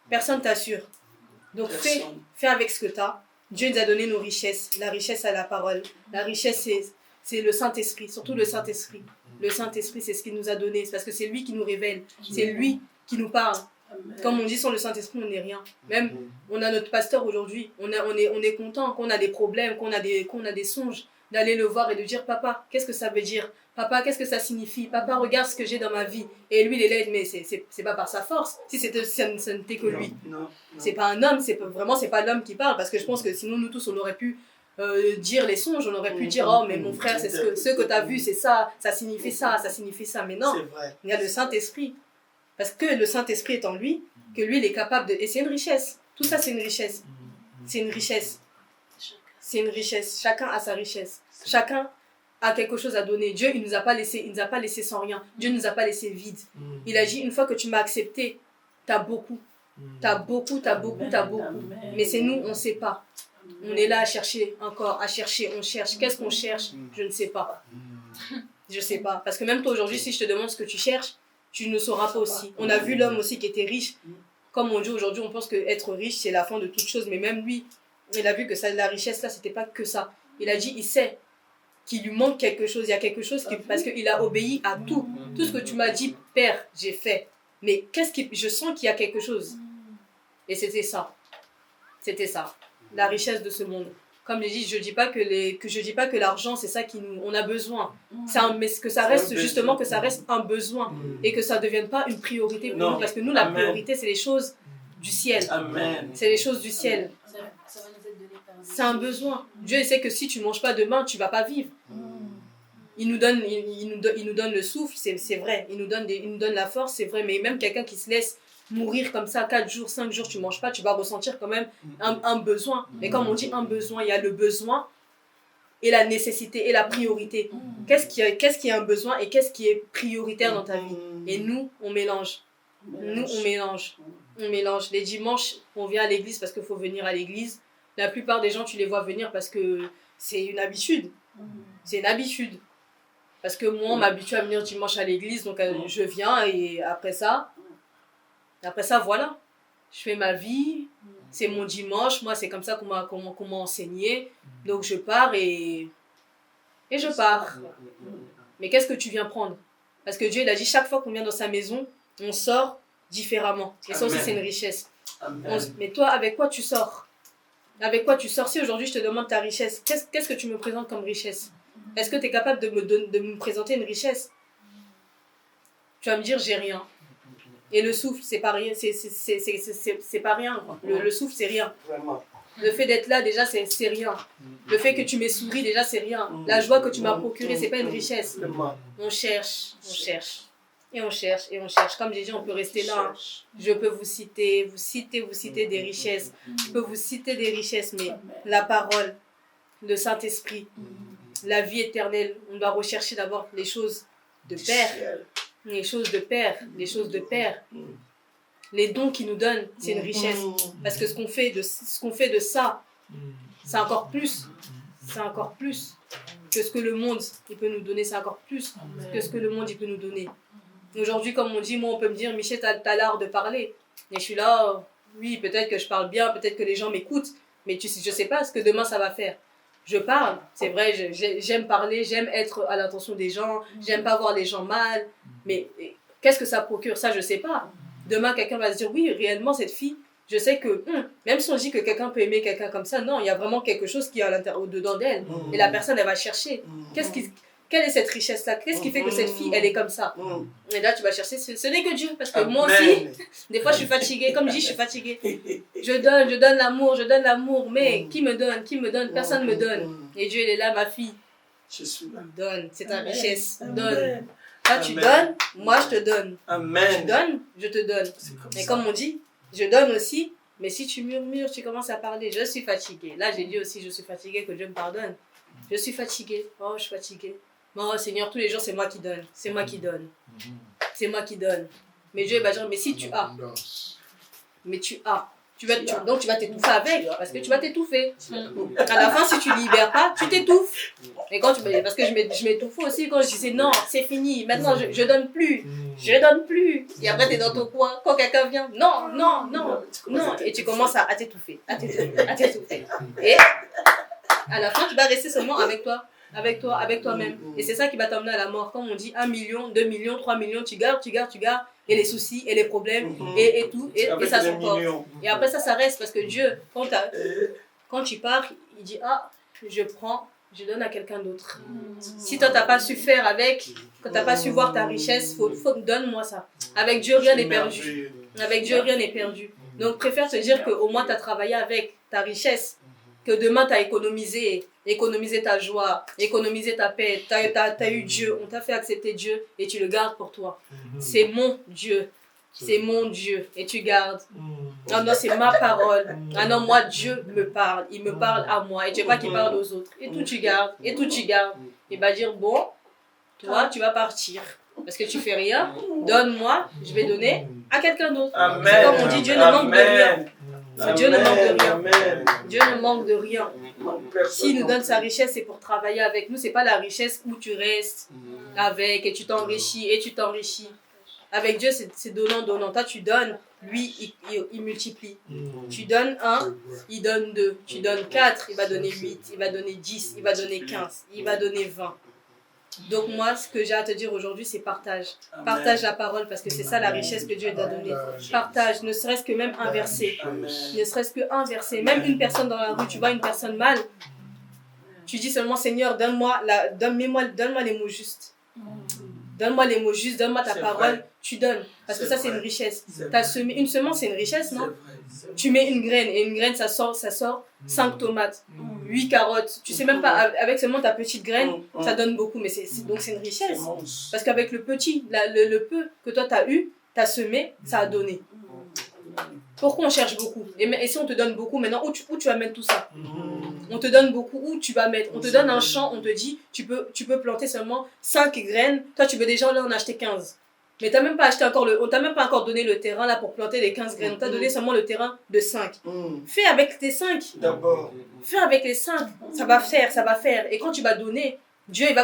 Personne t'assure. Donc, fais avec ce que tu as. Dieu nous a donné nos richesses. La richesse à la parole. La richesse, c'est le Saint-Esprit, surtout le Saint-Esprit. Le Saint-Esprit, c'est ce qu'il nous a donné. C'est parce que c'est lui qui nous révèle. C'est lui qui nous parle. Comme on dit, sans le Saint-Esprit, on n'est rien. Même, on a notre pasteur aujourd'hui. On est content qu'on a des problèmes, qu'on a des songes, d'aller le voir et de dire, papa, qu'est-ce que ça veut dire? Papa, qu'est-ce que ça signifie? Papa, regarde ce que j'ai dans ma vie. Et lui, il est là, mais c'est pas par sa force. Si ce n'était que lui. C'est pas un homme, c'est pas l'homme qui parle. Parce que je pense que sinon, nous tous, on aurait pu dire les songes. On aurait pu dire, oh, mais mon frère, c'est ce que tu as vu, c'est ça, ça signifie ça, ça signifie ça. Mais non, il y a le Saint-Esprit. Parce que le Saint-Esprit est en lui, que lui, il est capable de... Et c'est une richesse. Tout ça, c'est une richesse. C'est une richesse. C'est une richesse. Chacun a sa richesse. Chacun a quelque chose à donner. Dieu, il nous a pas laissé sans rien. Dieu ne nous a pas laissé vide. Il a dit, une fois que tu m'as accepté, t'as beaucoup. T'as beaucoup. Mais c'est nous, on ne sait pas. On est là à chercher encore, on cherche. Qu'est-ce qu'on cherche? Je ne sais pas. Je sais pas. Parce que même toi aujourd'hui, si je te demande ce que tu cherches, tu ne sauras pas aussi. On a vu l'homme aussi qui était riche. Comme on dit aujourd'hui, on pense qu'être riche, c'est la fin de toute chose. Mais même lui, il a vu que ça, la richesse là, c'était pas que ça. Il a dit, il sait qu'il lui manque quelque chose. Il y a quelque chose parce qu'il a obéi à tout. Tout ce que tu m'as dit, Père, j'ai fait. Mais je sens qu'il y a quelque chose. Et c'était ça. C'était ça. La richesse de ce monde. Comme je dis, je dis pas que l'argent c'est ça on a besoin. Mais que ça reste justement un besoin et que ça devienne pas une priorité pour nous, parce que nous la priorité c'est les choses du ciel. Amen. C'est les choses du ciel. C'est un besoin. Dieu sait que si tu manges pas demain, tu vas pas vivre. Il nous donne le souffle, c'est vrai. Il nous donne la force, c'est vrai. Mais même quelqu'un qui se laisse mourir comme ça, 4 jours, 5 jours, tu manges pas, tu vas ressentir quand même un besoin. Mais comme on dit un besoin, il y a le besoin et la nécessité et la priorité. Qu'est-ce qui est un besoin et qu'est-ce qui est prioritaire dans ta vie? Et nous, on mélange. On mélange. Les dimanches, on vient à l'église parce qu'il faut venir à l'église. La plupart des gens, tu les vois venir parce que c'est une habitude. C'est une habitude. Parce que moi, on m'habitue à venir dimanche à l'église, donc je viens et après ça, voilà. Je fais ma vie, c'est mon dimanche, moi c'est comme ça qu'on m'a enseigné. Donc je pars et je pars. Mais qu'est-ce que tu viens prendre? Parce que Dieu il a dit chaque fois qu'on vient dans sa maison, on sort différemment. Et ça aussi c'est une richesse. Mais toi, avec quoi tu sors? Avec quoi tu sors? Si aujourd'hui je te demande ta richesse, qu'est-ce que tu me présentes comme richesse? Est-ce que tu es capable de me présenter une richesse? Tu vas me dire j'ai rien. Et le souffle, c'est pas rien, c'est pas rien. Le souffle, c'est rien. Le fait d'être là, déjà, c'est rien. Le fait que tu m'aies souri, déjà, c'est rien. La joie que tu m'as procurée, c'est pas une richesse. On cherche. Et on cherche. Comme j'ai dit, on peut rester là. Je peux vous citer des richesses. Je peux vous citer des richesses, mais la parole, le Saint-Esprit, la vie éternelle, on doit rechercher d'abord les choses de Père. Les choses de Père. Les dons qu'il nous donne, c'est une richesse. Parce que ce qu'on fait de ça, c'est encore plus. C'est encore plus que ce que le monde il peut nous donner. C'est encore plus que ce que le monde il peut nous donner. Aujourd'hui, comme on dit, moi on peut me dire, Michel, t'as l'art de parler. Et je suis là, oui, peut-être que je parle bien, peut-être que les gens m'écoutent, mais je sais pas ce que demain ça va faire. Je parle, c'est vrai, j'aime parler, j'aime être à l'attention des gens, j'aime pas voir les gens mal, mais qu'est-ce que ça procure? Ça, je sais pas. Demain, quelqu'un va se dire, oui, réellement, cette fille, je sais que, même si on dit que quelqu'un peut aimer quelqu'un comme ça, non, il y a vraiment quelque chose qui est à l'intérieur, au-dedans d'elle. Et la personne, elle va chercher. Quelle est cette richesse-là? Qu'est-ce qui fait que cette fille, elle est comme ça? Et là, tu vas chercher, ce n'est que Dieu. Parce que moi aussi, des fois, je suis fatiguée. Comme je dis, je suis fatiguée. Je donne l'amour. Mais qui me donne? Personne ne me donne. Et Dieu, il est là, ma fille. Je suis là. Donne, c'est ta richesse. Donne. Là, tu donnes, moi, je te donne. Amen. Tu donnes, je te donne. Et comme on dit, je donne aussi. Mais si tu murmures, tu commences à parler. Je suis fatiguée. Là, j'ai dit aussi, je suis fatiguée, que Dieu me pardonne. Je suis fatiguée. Oh, je suis fatiguée. Oh Seigneur, tous les jours, c'est moi qui donne. C'est moi qui donne. Mais Dieu va dire, mais si tu as. Mais tu as. Donc tu vas t'étouffer avec, parce que tu vas t'étouffer. À la fin, si tu ne libères pas, tu t'étouffes. Et parce que je m'étouffe aussi quand je disais non, c'est fini, maintenant je donne plus. Et après, tu es dans ton coin, quand quelqu'un vient, non. Et tu commences à t'étouffer. Et à la fin, tu vas rester seulement avec toi-même. Et c'est ça qui va t'emmener à la mort. Comme on dit, 1 million, 2 millions, 3 millions, tu gardes. Et les soucis, et les problèmes, et tout, et ça s'emporte. Et après ça reste, parce que Dieu, quand tu pars, il dit, je donne à quelqu'un d'autre. Si toi, tu n'as pas su faire avec, quand tu n'as pas su voir ta richesse, donne-moi ça. Avec Dieu, rien n'est perdu. Donc, préfère te dire qu'au moins, tu as travaillé avec ta richesse, que demain, tu as économisé ta joie, économisé ta paix, tu as eu Dieu, on t'a fait accepter Dieu et tu le gardes pour toi. C'est mon Dieu, et tu gardes. Ah non, c'est ma parole. Ah non, moi, Dieu me parle. Il me parle à moi. Et tu veux pas qu'il parle aux autres. Et tout, tu gardes. Et tout, tu gardes. Il va dire, bon, toi, tu vas partir. Parce que tu fais rien. Donne-moi, je vais donner à quelqu'un d'autre. C'est comme on dit, Dieu ne manque de rien. Dieu ne manque de rien. Dieu ne manque de rien. S'il nous donne sa richesse, c'est pour travailler avec nous. C'est pas la richesse où tu restes avec et tu t'enrichis et tu t'enrichis. Avec Dieu, c'est donnant, donnant. Toi, tu donnes, lui, il multiplie. Tu donnes 1, il donne 2. Tu donnes 4, il va donner 8, il va donner 10, il va donner 15, il va donner 20. Donc moi, ce que j'ai à te dire aujourd'hui, c'est partage. Partage la parole parce que c'est ça la richesse que Dieu t'a donnée. Partage, ne serait-ce que même un verset. Ne serait-ce que un verset. Même une personne dans la rue, tu vois une personne mal, tu dis seulement, Seigneur, donne-moi les mots justes. Donne-moi les mots justes, donne-moi ta parole, tu donnes. Parce que ça, c'est une richesse. T'as semé une semence, c'est une richesse, non? Tu mets une graine, et une graine, ça sort 5 tomates, 8 carottes. Tu sais même pas, avec seulement ta petite graine, ça donne beaucoup, mais donc c'est une richesse. Parce qu'avec le petit, le peu que toi t'as eu, t'as semé, ça a donné. Pourquoi on cherche beaucoup? Et si on te donne beaucoup, maintenant, où tu vas mettre tout ça? On te donne beaucoup, où tu vas mettre? On te donne un champ, on te dit, tu peux planter seulement 5 graines. Toi, tu veux déjà là en acheter 15. Mais t'as même pas acheté encore on t'a même pas encore donné le terrain là pour planter les 15 graines. On t'a donné seulement le terrain de 5. Fais avec tes 5. D'abord. Fais avec les 5. Ça va faire. Et quand tu vas donner, Dieu, il va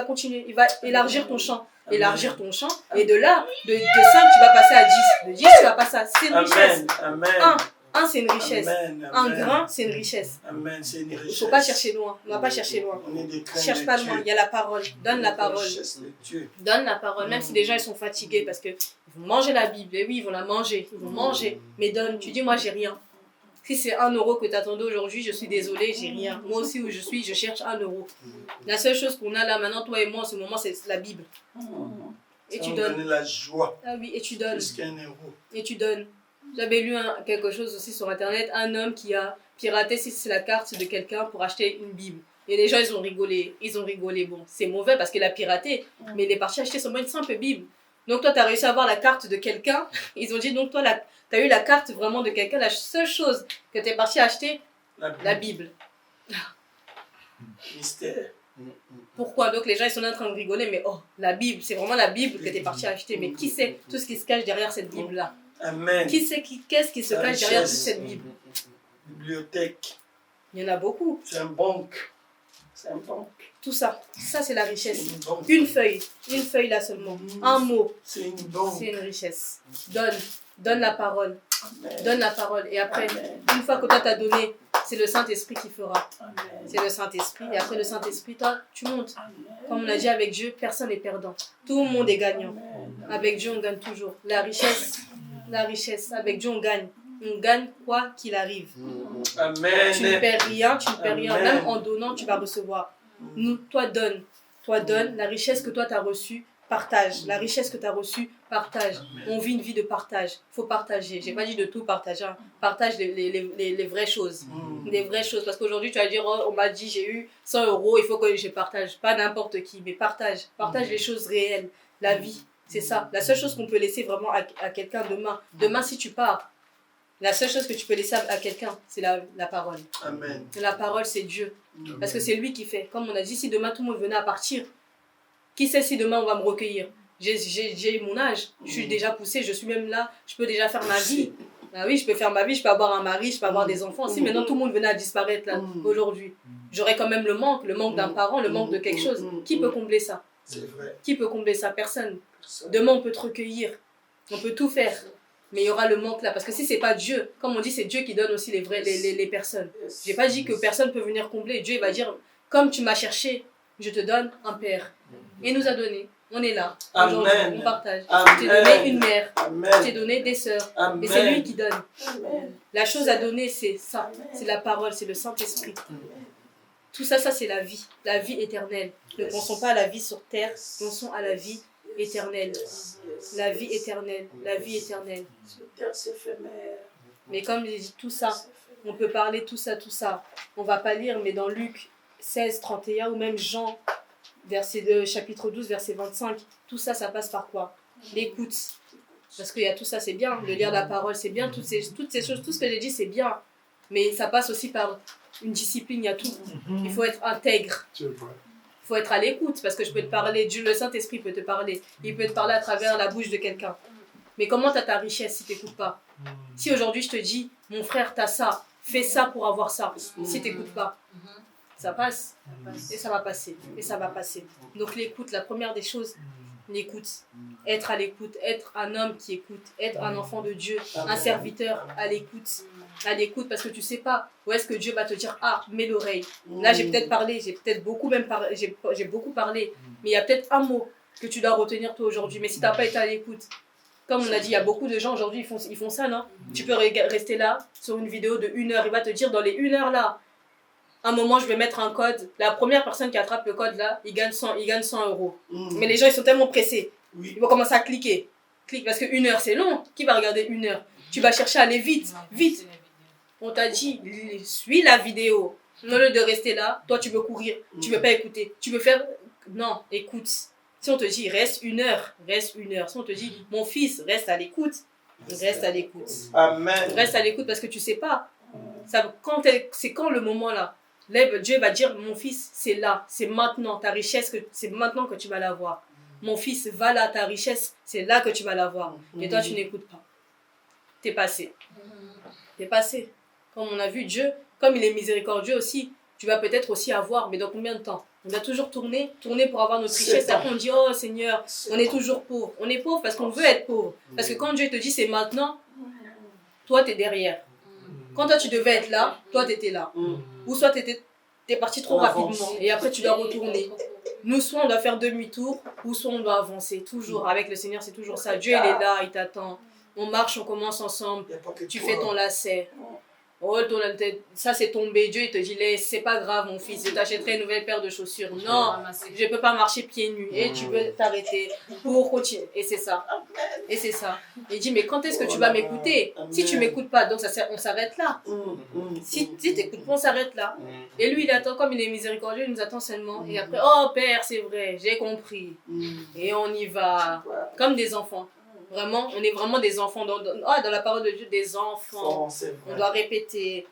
continuer, il va élargir ton champ. Élargir ton champ. Et de là, de 5, tu vas passer à 10. De 10, tu vas passer à... C'est une richesse. Un, c'est une richesse. Un grain, c'est une richesse. Amen, c'est une richesse. Il ne faut pas chercher loin. On ne va pas chercher loin. Cherche pas loin. Il y a la parole. Donne la parole. Donne la parole. Même si les gens ils sont fatigués parce qu'ils vont manger la Bible. Et oui, ils vont la manger. Ils vont manger. Mais donne. Tu dis, moi, j'ai rien. Si c'est 1 euro que tu attendais aujourd'hui, je suis désolée, j'ai rien. Moi aussi, où je suis, je cherche 1 euro. La seule chose qu'on a là maintenant, toi et moi, en ce moment, c'est la Bible. Et tu donnes. La joie. Ah oui, et tu donnes. Plus qu'1 euro. Et tu donnes. J'avais lu quelque chose aussi sur internet, un homme qui a piraté c'est la carte de quelqu'un pour acheter une Bible. Et les gens, ils ont rigolé. Bon, c'est mauvais parce qu'il a piraté, mais il est parti acheter seulement une simple Bible. Donc toi, tu as réussi à avoir la carte de quelqu'un. Ils ont dit, donc toi, tu as eu la carte vraiment de quelqu'un. La seule chose que tu es parti acheter, la Bible. Mystère. Pourquoi? Donc les gens, ils sont en train de rigoler, mais oh, la Bible, c'est vraiment la Bible que tu es parti acheter. Mais qui sait tout ce qui se cache derrière cette Bible-là? Amen. Qu'est-ce qui se cache derrière toute cette Bible? Bibliothèque. Il y en a beaucoup. C'est un banque. C'est un banque. Tout ça, c'est la richesse. Une feuille là seulement. Un mot. C'est une banque. C'est une richesse. Donne la parole. Amen. Donne la parole. Et après, Amen. une fois que toi t'as donné, c'est le Saint-Esprit qui fera. Amen. C'est le Saint-Esprit. Et après le Saint-Esprit, toi, tu montes. Comme on a dit avec Dieu, personne n'est perdant. Tout le monde est gagnant. Avec Dieu, on gagne toujours. La richesse, avec Dieu, on gagne. On gagne quoi qu'il arrive. Amen. Tu ne perds rien, Amen. Même en donnant, tu vas recevoir. Toi, donne. La richesse que toi, tu as reçue, partage. La richesse que tu as reçue, partage. On vit une vie de partage. Il faut partager. Je n'ai pas dit de tout partager. Hein. Partage les vraies choses. Les vraies choses. Parce qu'aujourd'hui, tu vas dire, oh, on m'a dit, j'ai eu 100 euros, il faut que je partage. Pas n'importe qui, mais partage. Partage les choses réelles. La vie, c'est ça. La seule chose qu'on peut laisser vraiment à quelqu'un demain. Demain, si tu pars, la seule chose que tu peux laisser à quelqu'un, c'est la parole. Amen. La parole, c'est Dieu. Parce que c'est lui qui fait. Comme on a dit, si demain tout le monde venait à partir, qui sait si demain on va me recueillir? J'ai eu mon âge, je suis déjà poussée, je suis même là, je peux déjà faire ma vie. Ah oui, je peux faire ma vie, je peux avoir un mari, je peux avoir des enfants. Si maintenant tout le monde venait à disparaître là, aujourd'hui, j'aurais quand même le manque d'un parent, le manque de quelque chose. Qui peut combler ça? C'est vrai. Qui peut combler ça? Personne. Demain, on peut te recueillir, on peut tout faire. Mais il y aura le manque là. Parce que si c'est pas Dieu, comme on dit, c'est Dieu qui donne aussi les personnes. J'ai pas dit que personne peut venir combler. Dieu il va dire, comme tu m'as cherché, je te donne un père. Et il nous a donné. On est là. Aujourd'hui, on partage. Je t'ai donné une mère. Je t'ai donné des sœurs. Amen. Et c'est lui qui donne. Amen. La chose à donner, c'est ça. C'est la parole, c'est le Saint-Esprit. Tout ça, c'est la vie. La vie éternelle. Ne pensons pas à la vie sur terre. Pensons à la vie éternelle. La vie éternelle. La vie éternelle. Mais comme je dis, tout ça, on peut parler tout ça. On va pas lire, mais dans Luc 16, 31 ou même Jean, chapitre 12, verset 25, tout ça, ça passe par quoi? L'écoute. Parce qu'il y a tout ça, c'est bien. De lire la parole, c'est bien. Toutes ces choses, tout ce que j'ai dit, c'est bien. Mais ça passe aussi par une discipline, il y a tout. Il faut être intègre. Il faut être à l'écoute. Parce que je peux te parler, Dieu, le Saint-Esprit peut te parler. Il peut te parler à travers la bouche de quelqu'un. Mais comment tu as ta richesse si tu n'écoutes pas? Si aujourd'hui je te dis, mon frère, tu as ça, fais ça pour avoir ça. Si tu n'écoutes pas, ça passe. Et ça va passer. Et ça va passer. Donc l'écoute, la première des choses, l'écoute. Être à l'écoute, être un homme qui écoute, être un enfant de Dieu, un serviteur à l'écoute. À l'écoute parce que tu sais pas où est-ce que Dieu va te dire, ah, mets l'oreille. Là, j'ai peut-être parlé, j'ai beaucoup parlé, mais il y a peut-être un mot que tu dois retenir toi aujourd'hui. Mais si tu n'as pas été à l'écoute, comme on a dit, il y a beaucoup de gens aujourd'hui, ils font ça, non? Tu peux rester là sur une vidéo de 1 heure, il va te dire dans les 1 heure là, un moment je vais mettre un code, la première personne qui attrape le code là, il gagne 100 €. Mais les gens ils sont tellement pressés, ils vont commencer à cliquer. Clique parce que 1 heure c'est long, qui va regarder 1 heure? Tu vas chercher à aller vite, vite. On t'a dit, suis la vidéo. Au lieu de rester là, toi tu veux courir, tu veux pas écouter, tu veux faire... Non, écoute. Si on te dit, reste 1 heure, reste 1 heure. Si on te dit, mon fils, reste à l'écoute, reste à l'écoute. Amen. Reste à l'écoute parce que tu sais pas. C'est quand le moment là? Dieu va dire, mon fils, c'est là, c'est maintenant, ta richesse, c'est maintenant que tu vas l'avoir. Mon fils, va là, ta richesse, c'est là que tu vas l'avoir. Et toi, tu n'écoutes pas. T'es passé. T'es passé. Comme on a vu, Dieu, comme il est miséricordieux aussi, tu vas peut-être aussi avoir, mais dans combien de temps? On doit toujours tourner pour avoir notre richesse. Après, on dit, oh Seigneur, on est toujours pauvre. On est pauvre parce qu'on veut être pauvre. Parce que quand Dieu te dit, c'est maintenant, toi, tu es derrière. Quand toi, tu devais être là, toi, tu étais là. Ou soit tu es parti trop rapidement et après, tu dois retourner. Nous, soit on doit faire demi-tour, ou soit on doit avancer. Toujours, avec le Seigneur, c'est toujours ça. Dieu, il est là, il t'attend. On marche, on commence ensemble. Tu fais ton lacet. Oh, ça c'est tombé. Dieu il te dit, c'est pas grave mon fils, je t'achèterai une nouvelle paire de chaussures. Non, je peux pas marcher pieds nus. Et tu veux t'arrêter pour continuer. Et c'est ça. Et c'est ça. Il dit, mais quand est-ce que tu vas m'écouter? Si tu m'écoutes pas, donc on s'arrête là. Si tu t'écoutes pas, on s'arrête là. Et lui il attend, comme il est miséricordieux, il nous attend seulement. Et après, oh Père, c'est vrai, j'ai compris. Et on y va. Comme des enfants. Vraiment, on est vraiment des enfants. Dans la parole de Dieu, des enfants. On doit répéter,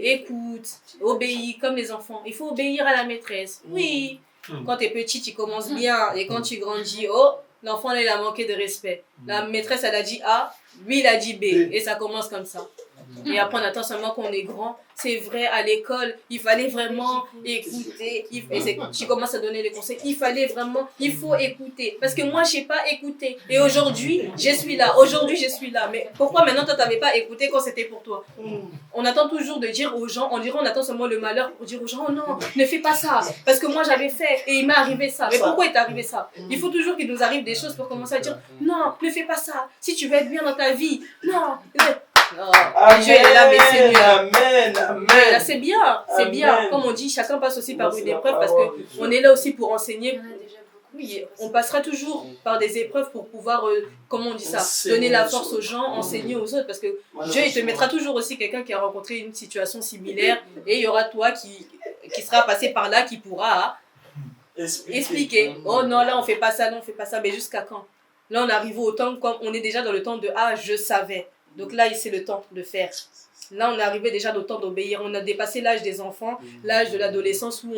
écoute, obéis comme les enfants. Il faut obéir à la maîtresse. Oui. Quand tu es petit, tu commences bien. Et quand tu grandis, oh, l'enfant, il a manqué de respect. La maîtresse, elle a dit A, lui, il a dit B. Et ça commence comme ça. Et après, on attend seulement qu'on est grand. C'est vrai, à l'école, il fallait vraiment écouter. Et tu commences à donner les conseils. Il faut écouter. Parce que moi, je n'ai pas écouté. Et aujourd'hui, je suis là. Mais pourquoi maintenant, toi, tu n'avais pas écouté quand c'était pour toi? On attend toujours de dire aux gens, on attend seulement le malheur pour dire aux gens, oh non, ne fais pas ça. Parce que moi, j'avais fait et il m'est arrivé ça. Mais pourquoi il t'est arrivé ça? Il faut toujours qu'il nous arrive des choses pour commencer à dire, non, ne fais pas ça. Si tu veux être bien dans ta vie, non. Oh, Dieu est là, mais c'est mieux. Amen, amen. Là, c'est bien, c'est bien. Comme on dit, chacun passe aussi par une épreuve parce qu'on est là aussi pour enseigner. Oui, on passera toujours par des épreuves pour pouvoir, comment on dit ça, donner la force aux gens, enseigner aux autres. Parce que Dieu, il te mettra toujours aussi quelqu'un qui a rencontré une situation similaire et il y aura toi qui sera passé par là, qui pourra expliquer. Oh non, là, on fait pas ça, non, on fait pas ça. Mais jusqu'à quand? Là, on arrive au temps, comme on est déjà dans le temps de « Ah, je savais ». Donc là, c'est le temps de faire. Là, on est arrivé déjà au temps d'obéir. On a dépassé l'âge des enfants, l'âge de l'adolescence où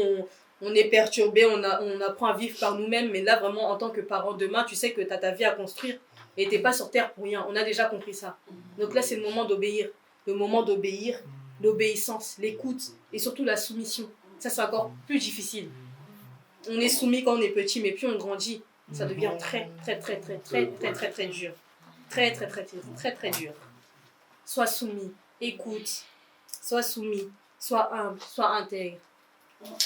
on est perturbé, on apprend à vivre par nous-mêmes. Mais là, vraiment, en tant que parent, demain, tu sais que tu as ta vie à construire et tu n'es pas sur terre pour rien. On a déjà compris ça. Donc là, c'est le moment d'obéir. Le moment d'obéir, l'obéissance, l'écoute et surtout la soumission. Ça, c'est encore plus difficile. On est soumis quand on est petit, mais plus on grandit, ça devient très, très, très, très, très, très, très, très dur. Très, très, très, très, très, très dur. Sois soumis, écoute, sois soumis, sois humble, sois intègre.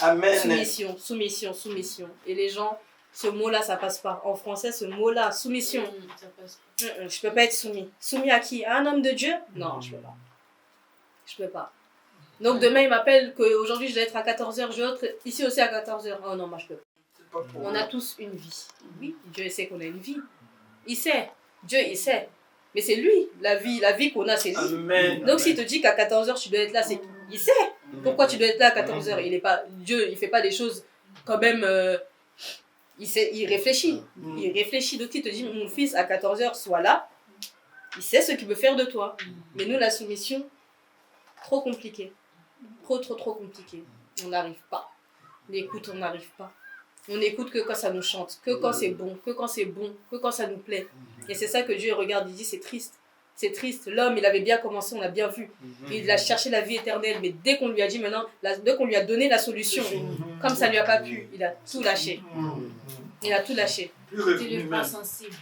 Amen. Soumission, soumission, soumission. Et les gens, ce mot-là, ça passe pas. En français, ce mot-là, soumission. Je peux pas être soumis. Soumis à qui? À un homme de Dieu? Non, je peux pas. Je peux pas. Donc demain, il m'appelle qu'aujourd'hui, je dois être à 14h, je dois être ici aussi à 14h. Oh non, moi, je peux pas. On a tous une vie. Oui, Dieu sait qu'on a une vie. Il sait. Dieu, il sait. Mais c'est lui, la vie qu'on a, c'est lui. Amen. Donc s'il te dit qu'à 14h, tu dois être là, c'est il sait. Pourquoi tu dois être là à 14h? Dieu, il ne fait pas des choses quand même il réfléchit. Il réfléchit. Donc il te dit, mon fils, à 14h, sois là. Il sait ce qu'il veut faire de toi. Mais nous, la soumission, trop compliqué. Trop compliqué. On n'arrive pas. L'écoute, on n'arrive pas. On n'écoute que quand ça nous chante, que quand c'est bon, que quand c'est bon, que quand ça nous plaît. Et c'est ça que Dieu regarde, il dit, c'est triste. C'est triste. L'homme, il avait bien commencé, on l'a bien vu. Il a cherché la vie éternelle. Mais dès qu'on lui a dit maintenant, dès qu'on lui a donné la solution, comme ça ne lui a pas plu, il a tout lâché. Il a tout lâché.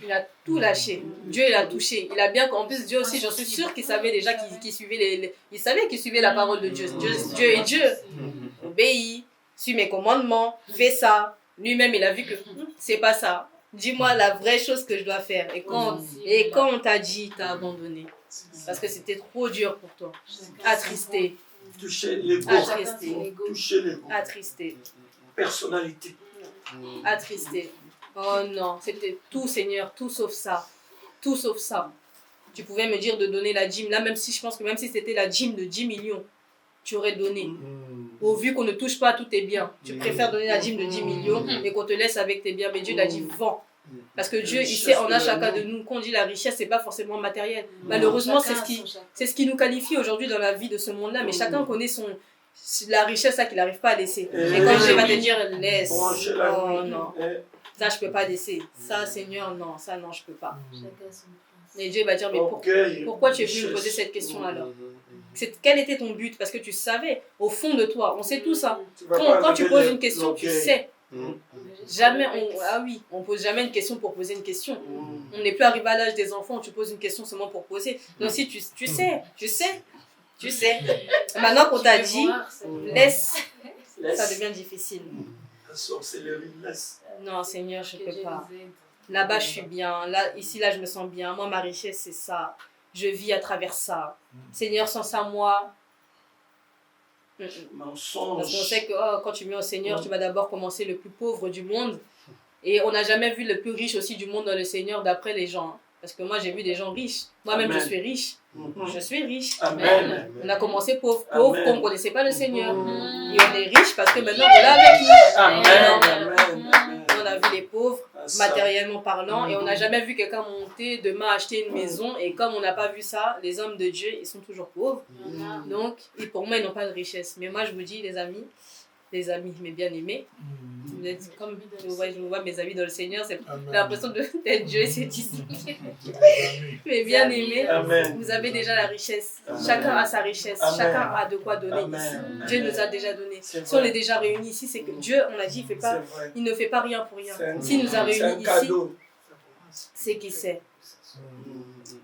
Il a tout lâché. Dieu, il a touché. Il a bien. En plus, Dieu aussi, j'en suis sûre qu'il savait déjà qu'il suivait il savait qu'il suivait la parole de Dieu. Dieu est Dieu. Obéis, suis mes commandements, fais ça. Lui-même, il a vu que c'est pas ça. Dis-moi la vraie chose que je dois faire. Et quand on t'a dit, t'as abandonné. Parce que c'était trop dur pour toi. Attristé. Toucher l'ego. Attristé. Personnalité. Attristé. Oh non, c'était tout, Seigneur, tout sauf ça. Tout sauf ça. Tu pouvais me dire de donner la dîme. Là, même si je pense que même si c'était la dîme de 10 millions, tu aurais donné. Au vu qu'on ne touche pas à tous tes biens, tu préfères donner la dîme de 10 millions et qu'on te laisse avec tes biens. Mais Dieu t'a dit, vends. Parce que Dieu, il sait, on a chacun de nous. Quand on dit la richesse, c'est pas forcément matériel. Malheureusement, c'est ce qui nous qualifie aujourd'hui dans la vie de ce monde-là. Mais chacun connaît la richesse qu'il n'arrive pas à laisser. Et quand Dieu va te dire, laisse. Oh non. Ça, je peux pas laisser. Ça, Seigneur, non. Ça, non, je peux pas. Et Dieu va dire, mais pourquoi tu es venu me poser cette question alors? Quel était ton but? Parce que tu savais, au fond de toi, on sait tout ça. Quand tu poses une question, tu sais. Jamais, on pose jamais une question pour poser une question. On n'est plus arrivé à l'âge des enfants où tu poses une question seulement pour poser. Donc si tu sais. Maintenant qu'on t'a dit, laisse, ça devient difficile. Non, Seigneur, je ne peux pas. Là-bas, je suis bien. Ici, je me sens bien. Moi, ma richesse, c'est ça. Je vis à travers ça. Seigneur, sans ça, moi... Mensonge. Parce qu'on sait que quand tu viens au Seigneur, tu vas d'abord commencer le plus pauvre du monde. Et on n'a jamais vu le plus riche aussi du monde dans le Seigneur d'après les gens. Parce que moi, j'ai vu des gens riches. Moi-même, je suis riche. Je suis riche. Amen. On a commencé pauvre, qu'on ne connaissait pas le Seigneur. Et on est riche parce que maintenant, on l'a avec nous. Amen. On a vu les pauvres, matériellement parlant, et on n'a jamais vu quelqu'un monter, demain acheter une maison. Et comme on n'a pas vu ça, les hommes de Dieu, ils sont toujours pauvres. Donc, pour moi, ils n'ont pas de richesse. Mais moi, je vous dis, les amis, mes bien-aimés, vous êtes comme je vois mes amis dans le Seigneur, j'ai l'impression d'être Dieu et c'est ici. Mes bien-aimés, vous avez déjà la richesse. Chacun a sa richesse. Chacun a de quoi donner ici. Dieu nous a déjà donné. Si on est déjà réunis ici, c'est que Dieu, on a dit, il ne fait pas rien pour rien. S'il nous a réunis ici, c'est qu'il sait.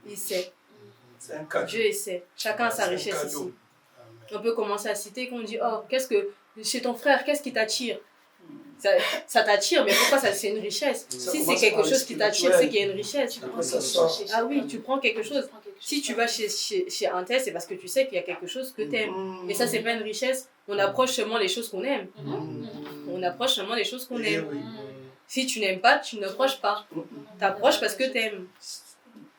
Il sait. Dieu sait. Chacun a sa richesse ici. On peut commencer à citer qu'on dit, oh, chez ton frère, qu'est-ce qui t'attire? Ça t'attire, mais pourquoi c'est une richesse? Si c'est quelque chose qui t'attire, c'est qu'il y a une richesse. Ah oui, tu prends quelque chose. Si tu vas chez un tel, c'est parce que tu sais qu'il y a quelque chose que tu aimes. Et ça, c'est pas une richesse. On approche seulement les choses qu'on aime. On approche seulement les choses qu'on aime. Si tu n'aimes pas, tu n'approches pas. Tu approches parce que tu aimes.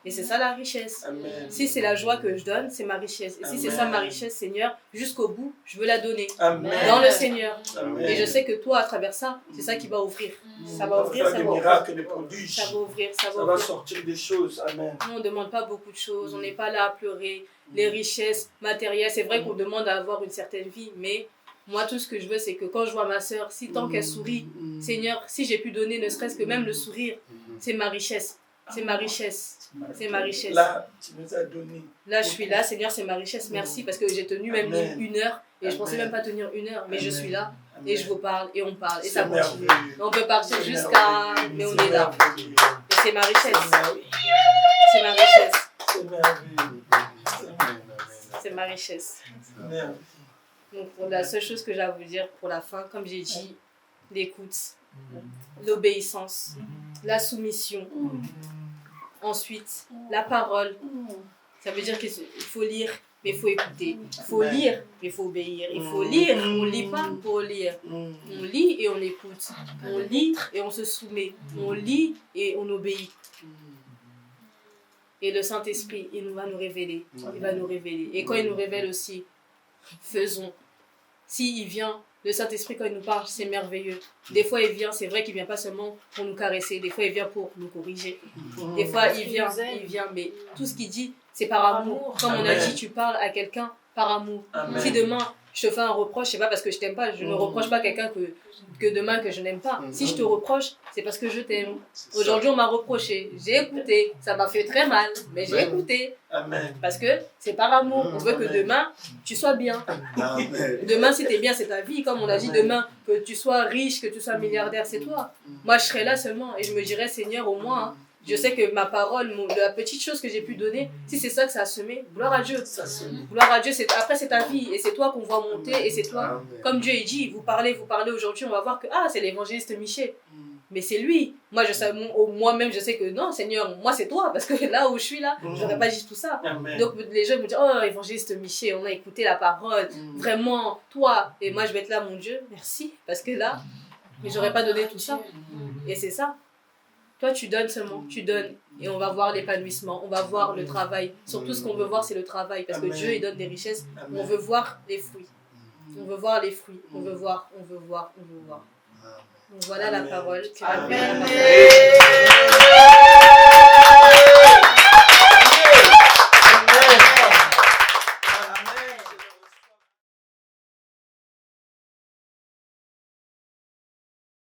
Et c'est ça la richesse. Amen. Si c'est la joie que je donne, c'est ma richesse. Et si c'est ça ma richesse, Seigneur, jusqu'au bout, je veux la donner. Amen. Dans le Seigneur. Amen. Et je sais que toi, à travers ça, c'est ça qui va ouvrir. Ça va ouvrir, ça va ouvrir. Des miracles, des prodiges. Ça va ouvrir, ça va Ça ouvrir. va sortir des choses. Amen. Nous, on ne demande pas beaucoup de choses. On n'est pas là à pleurer. Les richesses matérielles, c'est vrai qu'on demande à avoir une certaine vie, mais moi, tout ce que je veux, c'est que quand je vois ma sœur, si tant qu'elle sourit, Seigneur, si j'ai pu donner ne serait-ce que même le sourire, c'est ma richesse. C'est ma richesse. C'est ma richesse. Là, tu nous as donné. Là, je suis là, Seigneur, c'est ma richesse. Merci parce que j'ai tenu même une heure et je pensais même pas tenir une heure, mais je suis là et je vous parle et on parle et ça continue. On peut partir jusqu'à... Mais on est là. Et c'est ma richesse. C'est ma richesse. C'est ma richesse. Donc, la seule chose que j'ai à vous dire pour la fin, comme j'ai dit, l'écoute, l'obéissance, la soumission. Ensuite, la parole. Ça veut dire qu'il faut lire, mais il faut écouter. Il faut lire, mais il faut obéir. Il faut lire, on ne lit pas pour lire. On lit et on écoute. On lit et on se soumet. On lit et on obéit. Et le Saint-Esprit, il va nous révéler. Il va nous révéler. Et quand il nous révèle aussi, faisons. S'il vient Le Saint-Esprit, quand il nous parle, c'est merveilleux. Des fois, il vient, c'est vrai qu'il vient pas seulement pour nous caresser, des fois, il vient pour nous corriger. Des fois, il vient, mais tout ce qu'il dit, c'est par amour. Comme on a dit, tu parles à quelqu'un par amour. Amen. Si demain, je te fais un reproche, c'est pas parce que je t'aime pas, je ne reproche pas à quelqu'un que demain que je n'aime pas. Si je te reproche, c'est parce que je t'aime. Aujourd'hui, on m'a reproché, j'ai écouté, ça m'a fait très mal, mais j'ai écouté. Amen. Parce que c'est par amour, on veut que demain, tu sois bien. Amen. Demain, si t'es bien, c'est ta vie. Comme on a dit, demain, que tu sois riche, que tu sois milliardaire, c'est toi. Moi, je serai là seulement et je me dirais, Seigneur, au moins, hein, je sais que ma parole, la petite chose que j'ai pu donner, si c'est ça que ça a semé, gloire à Dieu. Gloire à Dieu, après c'est ta vie et c'est toi qu'on voit monter et c'est toi. Amen. Comme Dieu il dit, vous parlez aujourd'hui, on va voir que c'est l'évangéliste Michel. Mais c'est lui. Moi, moi-même, je sais que non, Seigneur, moi c'est toi parce que là où je suis là, j'aurais pas dit tout ça. Amen. Donc les gens me disent, oh, évangéliste Michel, on a écouté la parole, vraiment, toi. Et moi je vais être là, mon Dieu, merci, parce que là, mais j'aurais pas donné tout ça. Et c'est ça. Toi, tu donnes seulement, tu donnes. Et on va voir l'épanouissement, on va voir le travail. Surtout, ce qu'on veut voir, c'est le travail. Parce que Amen. Dieu, il donne des richesses. Amen. On veut voir les fruits. On veut voir les fruits. On veut voir, on veut voir, on veut voir. Donc voilà la Amen. parole. Amen. Amen.